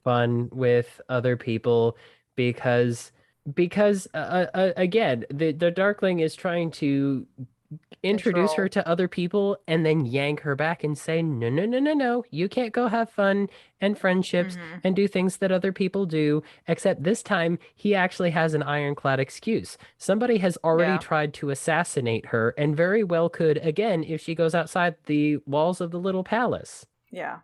fun with other people because again, the Darkling is trying to introduce her to other people and then yank her back and say, no, no, no, no, no, you can't go have fun and friendships and do things that other people do, except this time he actually has an ironclad excuse. Somebody has already tried to assassinate her and very well could again if she goes outside the walls of the little palace. Yeah,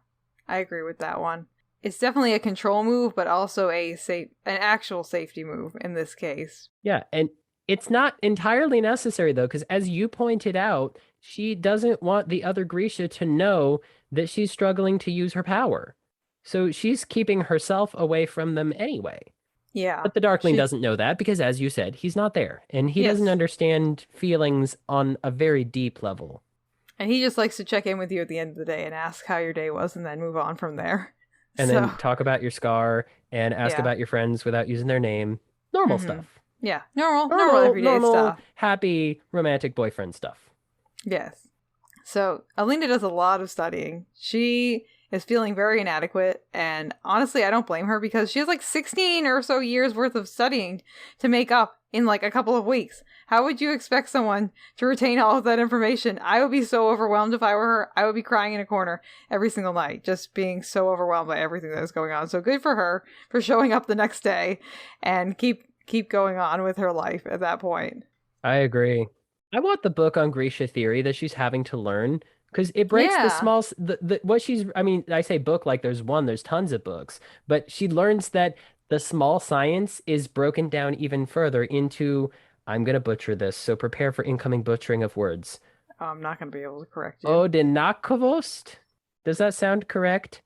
I agree with that one. It's definitely a control move, but also an actual safety move in this case. Yeah, and it's not entirely necessary, though, because as you pointed out, she doesn't want the other Grisha to know that she's struggling to use her power. So she's keeping herself away from them anyway. Yeah. But the Darkling doesn't know that because, as you said, he's not there. And he doesn't understand feelings on a very deep level. And he just likes to check in with you at the end of the day and ask how your day was and then move on from there. And then talk about your scar and ask about your friends without using their name. Normal stuff. Yeah, normal everyday stuff. Happy romantic boyfriend stuff. Yes. So Alina does a lot of studying. She is feeling very inadequate, and honestly, I don't blame her because she has like 16 or so years worth of studying to make up in like a couple of weeks. How would you expect someone to retain all of that information? I would be so overwhelmed if I were her. I would be crying in a corner every single night, just being so overwhelmed by everything that is going on. So good for her for showing up the next day and keep going on with her life at that point. I agree. I want the book on Grisha theory that she's having to learn because it breaks the small what she's, I mean, I say book like there's tons of books, but she learns that the small science is broken down even further into, I'm going to butcher this, so prepare for incoming butchering of words. I'm not going to be able to correct you. Odinakavost? Does that sound correct?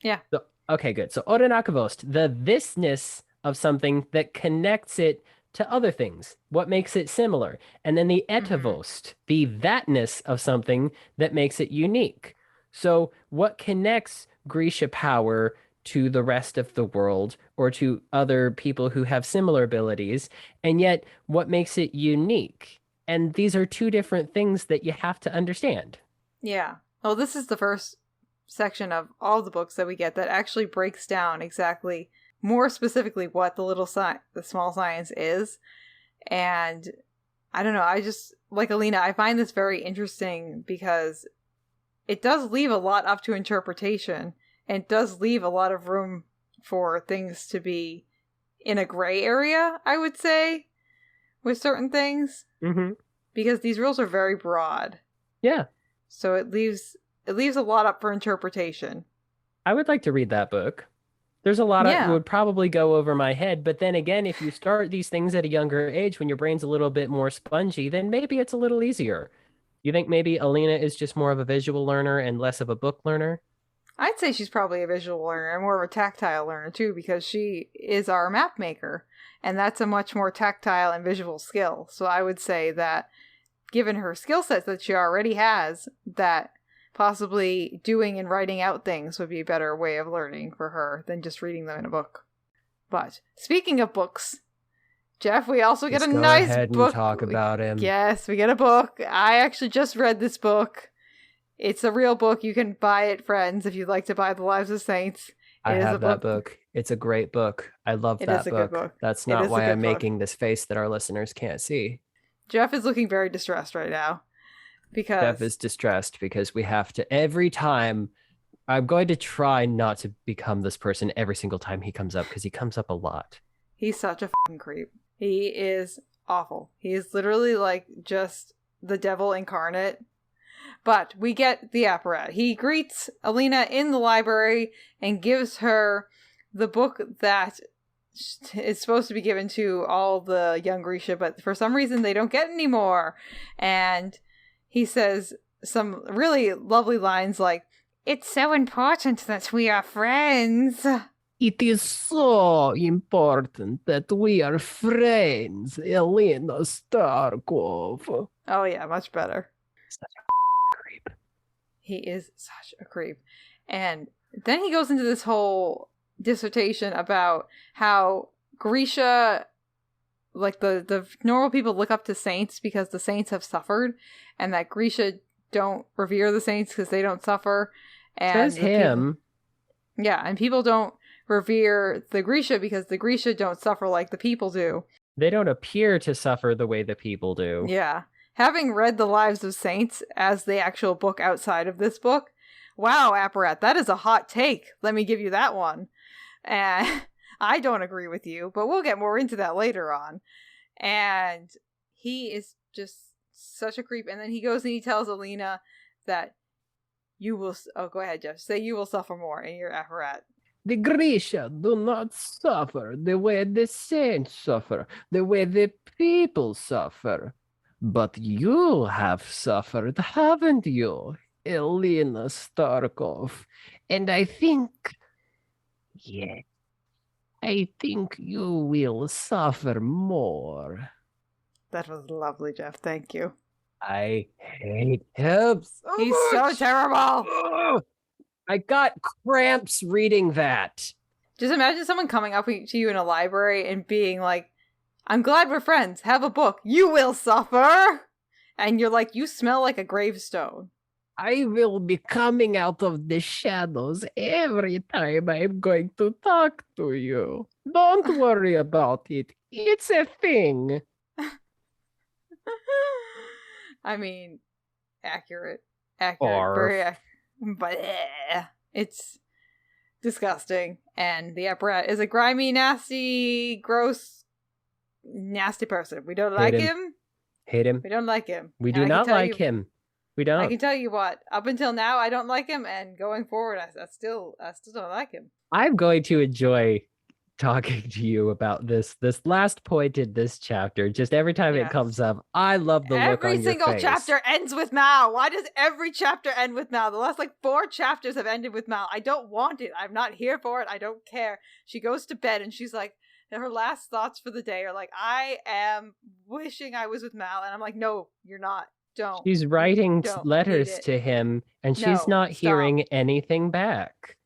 Yeah. So, okay, good. So Odinakavost, the thisness of something that connects it to other things, what makes it similar. And then the etavost, the thatness of something that makes it unique. So what connects Grisha power to the rest of the world or to other people who have similar abilities, and yet what makes it unique? And these are two different things that you have to understand. Yeah. Well, this is the first section of all the books that we get that actually breaks down exactly more specifically what the small science is. And I don't know, I just, like Alina, I find this very interesting because it does leave a lot up to interpretation, and it does leave a lot of room for things to be in a gray area, I would say, with certain things. Because these rules are very broad. Yeah. So it leaves a lot up for interpretation. I would like to read that book. There's a lot that would probably go over my head, but then again, if you start these things at a younger age when your brain's a little bit more spongy, then maybe it's a little easier. You think maybe Alina is just more of a visual learner and less of a book learner? I'd say she's probably a visual learner and more of a tactile learner too, because she is our map maker, and that's a much more tactile and visual skill. So I would say that given her skill sets that she already has, that possibly doing and writing out things would be a better way of learning for her than just reading them in a book. But speaking of books, Geoff, we also get a nice book. Go ahead and talk about him. Yes, we get a book. I actually just read this book. It's a real book. You can buy it, friends, if you'd like to buy The Lives of Saints. I have that book. It's a great book. I love that book. It is a good book. That's not why I'm making this face that our listeners can't see. Geoff is looking very distressed right now. Geoff is distressed because we have to, every time, I'm going to try not to become this person every single time he comes up, because he comes up a lot. He's such a fucking creep. He is awful. He is literally like just the devil incarnate. But we get the Apparat. He greets Alina in the library and gives her the book that is supposed to be given to all the young Grisha, but for some reason they don't get any more. And he says some really lovely lines like, "It's so important that we are friends. It is so important that we are friends, Alina Starkov." Oh yeah, much better. Such a creep. He is such a creep. And then he goes into this whole dissertation about how Grisha, like the normal people look up to saints because the saints have suffered, and that Grisha don't revere the saints because they don't suffer. And Says him. And people don't revere the Grisha because the Grisha don't suffer like the people do. They don't appear to suffer the way the people do. Yeah. Having read The Lives of Saints as the actual book outside of this book, wow, Apparat, that is a hot take. Let me give you that one. And I don't agree with you, but we'll get more into that later on. And he is just such a creep. And then he goes and he tells Alina that you will... Oh, go ahead, Geoff. Say you will suffer more in your Apparat. The Grisha do not suffer the way the saints suffer, the way the people suffer. But you have suffered, haven't you, Alina Starkov? And I think you will suffer more. That was lovely, Geoff. Thank you. I hate him so He's much. so terrible. Ugh. I got cramps reading that. Just imagine someone coming up to you in a library and being like, "I'm glad we're friends. Have a book. You will suffer." And you're like, "You smell like a gravestone." I will be coming out of the shadows every time I'm going to talk to you. Don't worry about it. It's a thing. I mean, accurate. Barf. Very accurate. But it's disgusting. And the Apparat is a grimy, nasty, gross, nasty person. We don't like him. Hate him. We don't like him. We And do I can not tell like you- him. We don't. I can tell you what, up until now, I don't like him, and going forward, I still don't like him. I'm going to enjoy talking to you about this last point in this chapter. Just every time Yes. it comes up, I love the look on Every your single face. chapter ends with Mal. Why does every chapter end with Mal? The last 4 chapters have ended with Mal. I don't want it. I'm not here for it. I don't care. She goes to bed and she's like, her last thoughts for the day are like, "I am wishing I was with Mal," and I'm like, "No, you're not. Don't." She's writing don't letters need it. to him, and No, she's not stop. hearing anything back.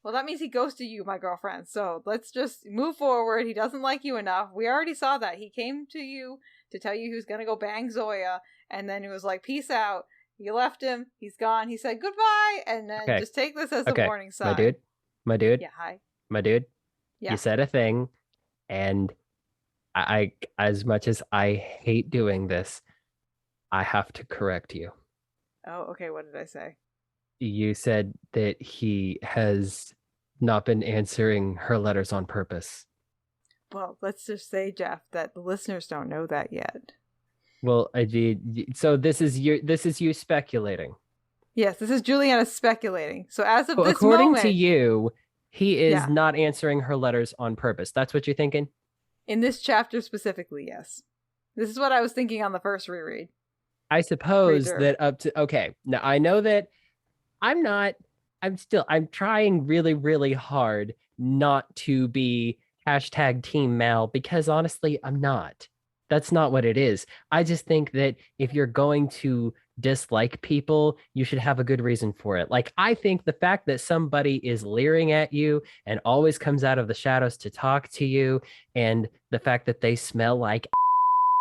Well, that means he ghosted you, my girlfriend. So let's just move forward. He doesn't like you enough. We already saw that. He came to you to tell you he was going to go bang Zoya. And then it was like, "Peace out." You left him. He's gone. He said goodbye. And then Okay. just take this as Okay. a warning sign. My dude, Yeah, hi. my dude, Yeah. you said a thing, and I, as much as I hate doing this, I have to correct you. Oh, okay. What did I say? You said that he has not been answering her letters on purpose. Well, let's just say, Geoff, that the listeners don't know that yet. Well, so this is you speculating. Yes, this is Julianna speculating. So as of Well, this according moment, to you, he is Yeah. not answering her letters on purpose. That's what you're thinking? in this chapter specifically, yes. This is what I was thinking on the first reread. I suppose Reader. that up to okay. Now I know that I'm trying really, really hard not to be hashtag Team Mal because honestly, I'm not. That's not what it is. I just think that if you're going to dislike people, you should have a good reason for it. Like, I think the fact that somebody is leering at you and always comes out of the shadows to talk to you, and the fact that they smell like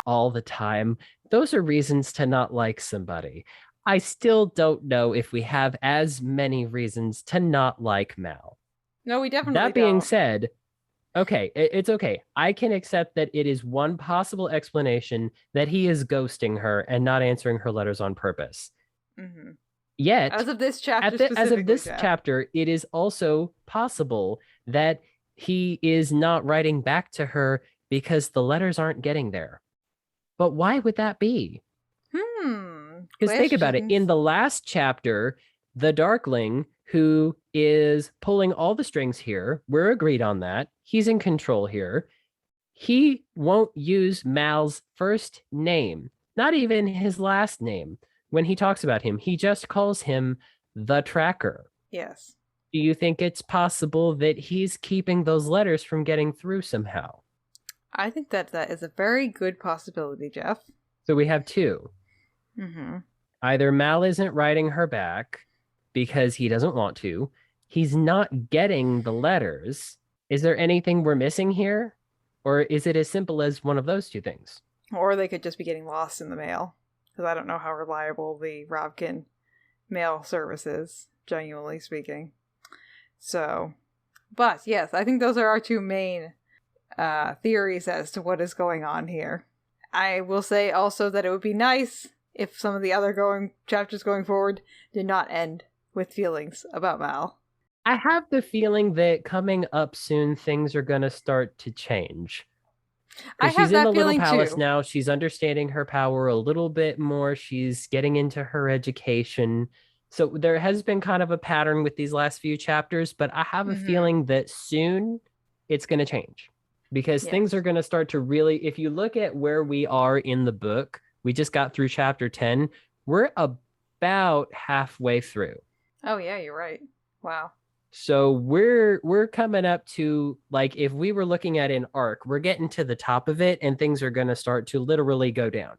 all the time, those are reasons to not like somebody. I still don't know if we have as many reasons to not like Mal. No, we definitely That being don't. said, okay, it's okay. I can accept that it is one possible explanation that he is ghosting her and not answering her letters on purpose. Mhm. Yet, As of this chapter as of specifically, this Jeff. chapter, it is also possible that he is not writing back to her because the letters aren't getting there. But why would that be? Because think about it. In the last chapter, the Darkling, who is pulling all the strings here, we're agreed on that. He's in control here. He won't use Mal's first name, not even his last name. When he talks about him, he just calls him the Tracker. Yes. Do you think it's possible that he's keeping those letters from getting through somehow? I think that is a very good possibility, Geoff. So we have two. Mm-hmm. Either Mal isn't writing her back because he doesn't want to. He's not getting the letters. Is there anything we're missing here? Or is it as simple as one of those two things? Or they could just be getting lost in the mail. Because I don't know how reliable the Robkin mail service is, genuinely speaking. So, but yes, I think those are our two main theories as to what is going on here. I will say also that it would be nice if some of the other chapters going forward did not end with feelings about Mal. I have the feeling that coming up soon, things are going to start to change. I have she's in that the little feeling palace too. now. She's understanding her power a little bit more. She's getting into her education. So there has been kind of a pattern with these last few chapters, but I have a feeling that soon it's going to change. Because things are going to start to really, if you look at where we are in the book, we just got through chapter 10. We're about halfway through. Oh, yeah, you're right. Wow. So we're coming up to, like, if we were looking at an arc, we're getting to the top of it and things are going to start to literally go down.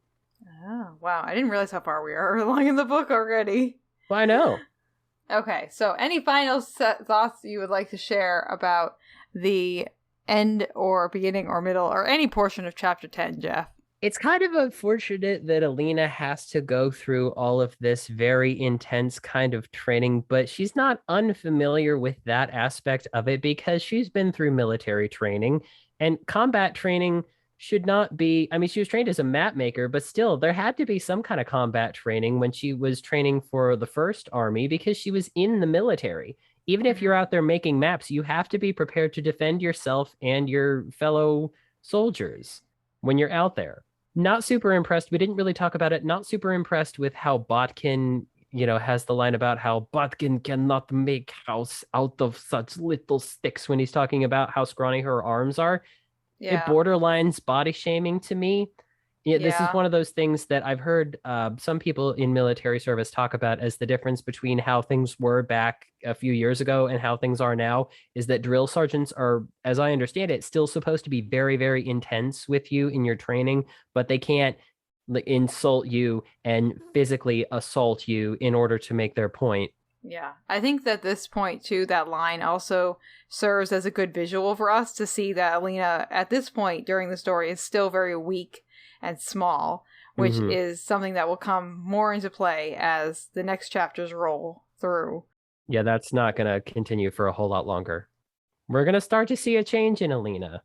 Oh, wow. I didn't realize how far we are along in the book already. Well, I know. Okay, so any final thoughts you would like to share about the end or beginning or middle or any portion of chapter 10, Geoff? It's kind of unfortunate that Alina has to go through all of this very intense kind of training, but she's not unfamiliar with that aspect of it because she's been through military training, and combat training should not be, I mean, she was trained as a map maker, but still there had to be some kind of combat training when she was training for the First Army because she was in the military. Even if you're out there making maps, you have to be prepared to defend yourself and your fellow soldiers when you're out there. Not super impressed. We didn't really talk about it. Not super impressed with how Botkin, has the line about how Botkin cannot make house out of such little sticks when he's talking about how scrawny her arms are. Yeah. It borderlines body shaming to me. Yeah, this is one of those things that I've heard some people in military service talk about as the difference between how things were back a few years ago and how things are now, is that drill sergeants are, as I understand it, still supposed to be very, very intense with you in your training, but they can't insult you and physically assault you in order to make their point. Yeah, I think that this point, too, that line also serves as a good visual for us to see that Alina, at this point during the story, is still very weak and small, which is something that will come more into play as the next chapters roll through. Yeah, that's not going to continue for a whole lot longer. We're going to start to see a change in Alina.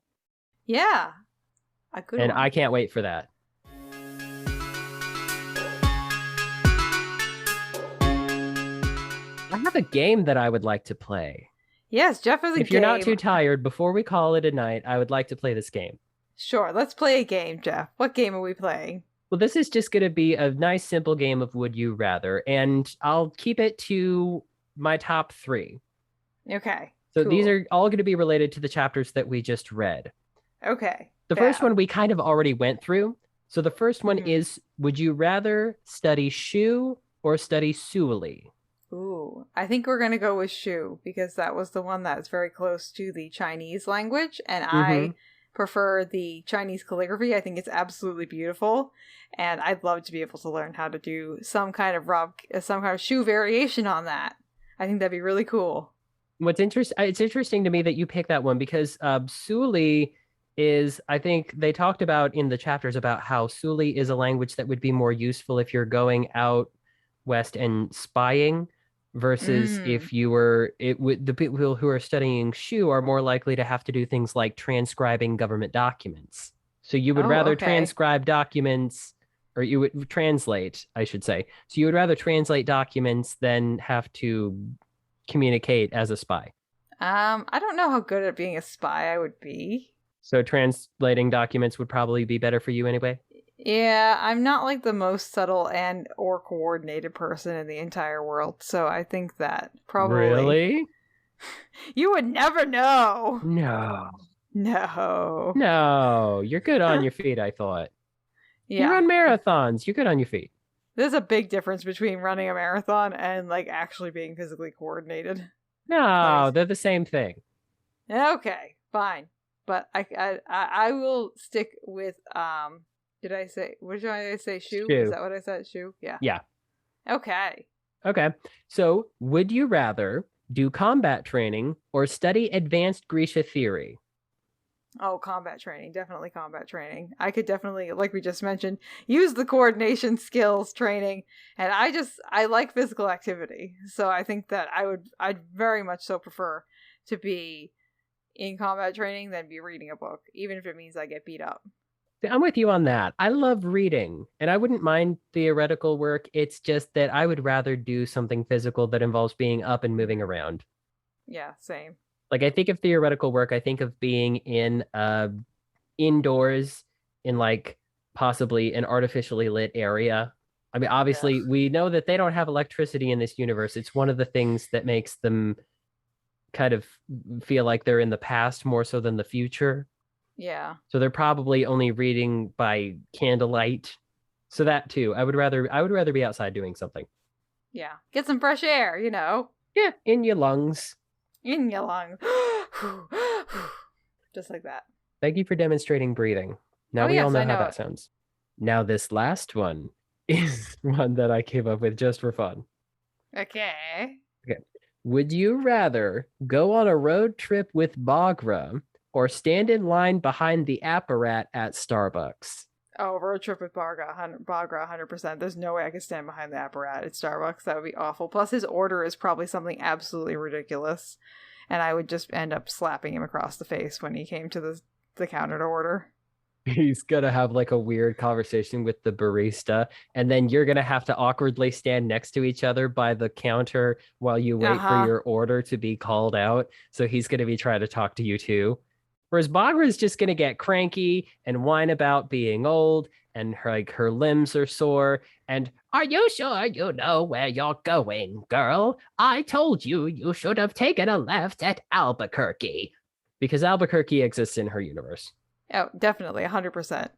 Yeah, a good one. And I can't wait for that. I have a game that I would like to play. Yes, Geoff has a game. If you're not too tired, before we call it a night, I would like to play this game. Sure, let's play a game, Geoff. What game are we playing? Well, this is just going to be a nice, simple game of Would You Rather, and I'll keep it to my top 3. Okay. So these are all going to be related to the chapters that we just read. Okay. The first one we kind of already went through. So the first one is, would you rather study Shu or study Suoli? Ooh, I think we're going to go with Shu, because that was the one that's very close to the Chinese language, and I prefer the Chinese calligraphy. I think it's absolutely beautiful, and I'd love to be able to learn how to do some kind of Shu variation on that. I think that'd be really cool. It's interesting to me that you picked that one, because Suoli is, I think they talked about in the chapters about how Suoli is a language that would be more useful if you're going out west and spying, versus if you were, the people who are studying Shu are more likely to have to do things like transcribing government documents. So you would rather transcribe documents, or you would translate, I should say. So you would rather translate documents than have to communicate as a spy. I don't know how good at being a spy I would be. So translating documents would probably be better for you anyway? Yeah, I'm not like the most subtle and or coordinated person in the entire world, so I think that probably... Really? You would never know! No. No. No, you're good on your feet, I thought. You Yeah. run marathons. You're good on your feet. There's a big difference between running a marathon and like actually being physically coordinated. No, they're the same thing. Okay, fine. But I will stick with what did I say? Shoe? Shoe. Is that what I said? Shoe? Yeah. Yeah. Okay. Okay. So, would you rather do combat training or study advanced Grisha theory? Oh, combat training. Definitely combat training. I could definitely, like we just mentioned, use the coordination skills training. And I like physical activity. So I think that I'd very much so prefer to be in combat training than be reading a book, even if it means I get beat up. I'm with you on that. I love reading, and I wouldn't mind theoretical work. It's just that I would rather do something physical that involves being up and moving around. Yeah, same. Like, I think of theoretical work, I think of being in indoors in like possibly an artificially lit area. I mean, obviously, we know that they don't have electricity in this universe. It's one of the things that makes them kind of feel like they're in the past more so than the future. Yeah. So they're probably only reading by candlelight. So that too, I would rather be outside doing something. Yeah. Get some fresh air, you know. Yeah, in your lungs. In your lungs. Just like that. Thank you for demonstrating breathing. Now we all know how that sounds. Now this last one is one that I came up with just for fun. Okay. Would you rather go on a road trip with Baghra or stand in line behind the Apparat at Starbucks? Oh, road trip with Baghra 100%. There's no way I could stand behind the Apparat at Starbucks. That would be awful. Plus, his order is probably something absolutely ridiculous. And I would just end up slapping him across the face when he came to the counter to order. He's going to have like a weird conversation with the barista. And then you're going to have to awkwardly stand next to each other by the counter while you wait for your order to be called out. So he's going to be trying to talk to you too. Whereas Baghra is just going to get cranky and whine about being old and her limbs are sore. And are you sure you know where you're going, girl? I told you should have taken a left at Albuquerque. Because Albuquerque exists in her universe. Oh, definitely, 100%.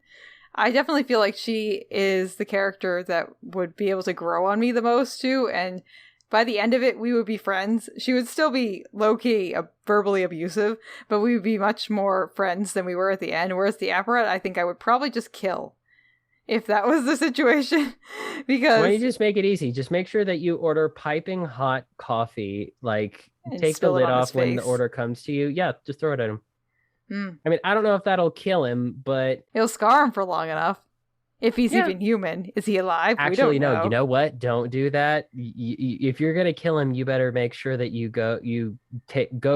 I definitely feel like she is the character that would be able to grow on me the most too, and by the end of it, we would be friends. She would still be low-key verbally abusive, but we would be much more friends than we were at the end, whereas the Apparat, I think I would probably just kill if that was the situation. Because... Why don't you just make it easy? Just make sure that you order piping hot coffee, like take the lid off when the order comes to you. Yeah, just throw it at him. I mean, I don't know if that'll kill him, but... It'll scar him for long enough. If he's even human. Is he alive? Actually, we don't know. No. You know what? Don't do that. If you're going to kill him, you better make sure that you go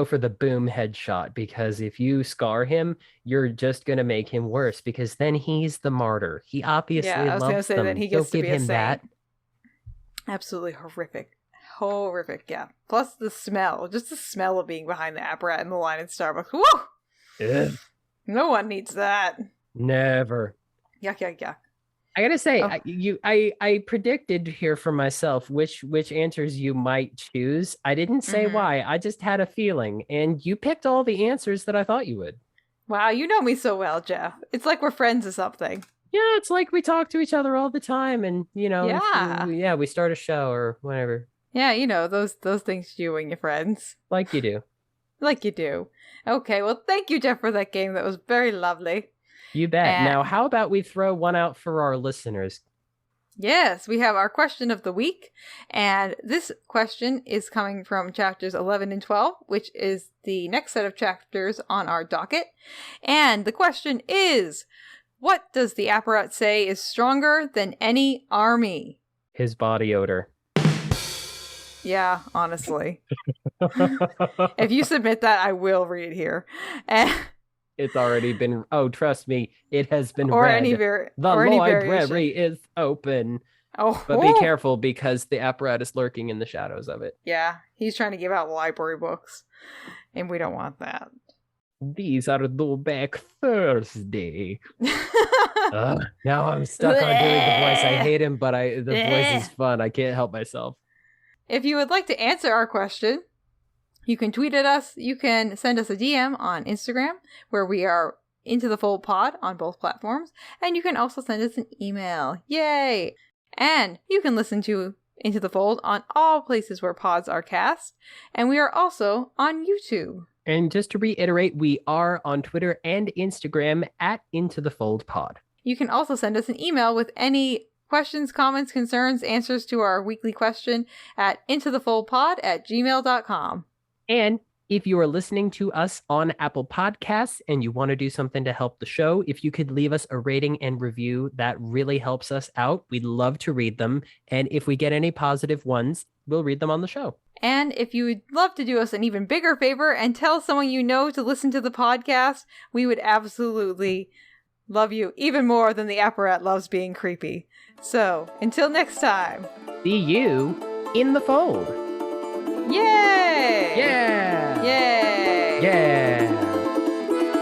for the boom headshot, because if you scar him, you're just going to make him worse, because then he's the martyr. He obviously loves them. I was going to say that he gets to be a saint. That. Absolutely horrific. Horrific, yeah. Plus the smell. Just the smell of being behind the Apparat in the line at Starbucks. Woo! Ugh. No one needs that. Never. Yuck, yuck, yuck. I gotta say, I predicted here for myself which answers you might choose. I didn't say why. I just had a feeling, and you picked all the answers that I thought you would. Wow, you know me so well, Geoff. It's like we're friends or something. Yeah, it's like we talk to each other all the time, and we start a show or whatever. Yeah, you know those things you do and your friends. Like you do. Like you do. Okay, well, thank you, Geoff, for that game. That was very lovely. You bet. Now, how about we throw one out for our listeners? Yes, we have our question of the week. And this question is coming from chapters 11 and 12, which is the next set of chapters on our docket. And the question is, what does the Apparat say is stronger than any army? His body odor. Yeah, honestly. If you submit that, I will read here. It's already been... Oh, trust me, it has been or read. The library is open. Oh, but be careful, because the Apparat is lurking in the shadows of it. Yeah, he's trying to give out library books, and we don't want that. These are due back Thursday. Now I'm stuck on doing the voice. I hate him, but the voice is fun. I can't help myself. If you would like to answer our question, you can tweet at us. You can send us a DM on Instagram, where we are Into the Fold Pod on both platforms. And you can also send us an email. Yay! And you can listen to Into the Fold on all places where pods are cast. And we are also on YouTube. And just to reiterate, we are on Twitter and Instagram at Into the Fold Pod. You can also send us an email with any questions, comments, concerns, answers to our weekly question at intothefoldpod@gmail.com. And if you are listening to us on Apple Podcasts and you want to do something to help the show, if you could leave us a rating and review, that really helps us out. We'd love to read them. And if we get any positive ones, we'll read them on the show. And if you would love to do us an even bigger favor and tell someone you know to listen to the podcast, we would absolutely love you even more than the Apparat loves being creepy. So, until next time. See you in the fold. Yay! Yeah! Yay! Yeah!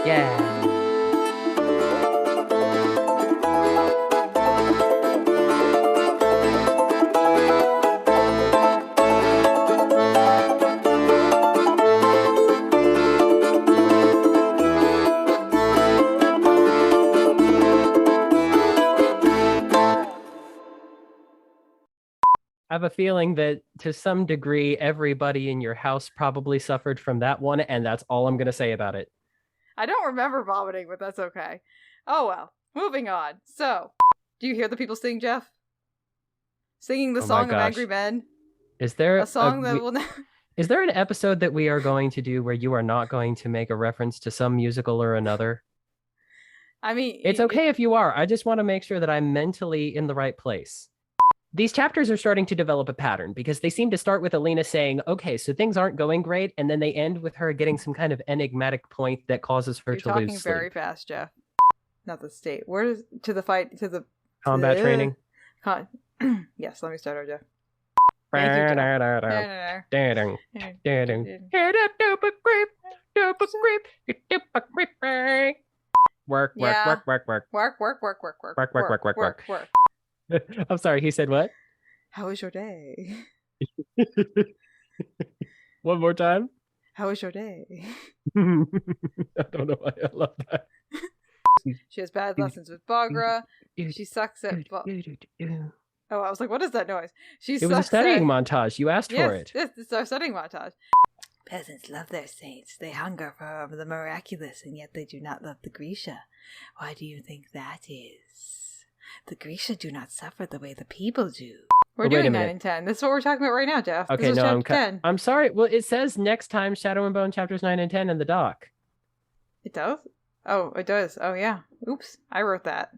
Yeah! I have a feeling that to some degree, everybody in your house probably suffered from that one, and that's all I'm going to say about it. I don't remember vomiting, but that's okay. Oh well. Moving on. So, do you hear the people sing, Geoff? Singing the song of Angry Men? Is there a song that will... Is there an episode that we are going to do where you are not going to make a reference to some musical or another? I mean... It's okay if you are. I just want to make sure that I'm mentally in the right place. These chapters are starting to develop a pattern because they seem to start with Alina saying, okay, so things aren't going great, and then they end with her getting some kind of enigmatic point that causes her to lose sleep. You're talking very fast, Geoff. Not the state. Where is... To the fight... To the... Combat training? Yes, let me start over, Geoff. Work. I'm sorry, he said what? How was your day? One more time. How was your day? I don't know why I love that. She has bad lessons with Baghra. She sucks at... Oh, I was like, what is that noise? It was a studying montage. You asked for it. Yes, it's our studying montage. Peasants love their saints. They hunger for the miraculous, and yet they do not love the Grisha. Why do you think that is? The Grisha do not suffer the way the people do. We're doing 9 and 10. This is what we're talking about right now, Geoff. Okay, this no, 10. I'm sorry. Well, it says next time Shadow and Bone chapters 9 and 10 in the doc. It does? Oh, it does. Oh, yeah. Oops. I wrote that.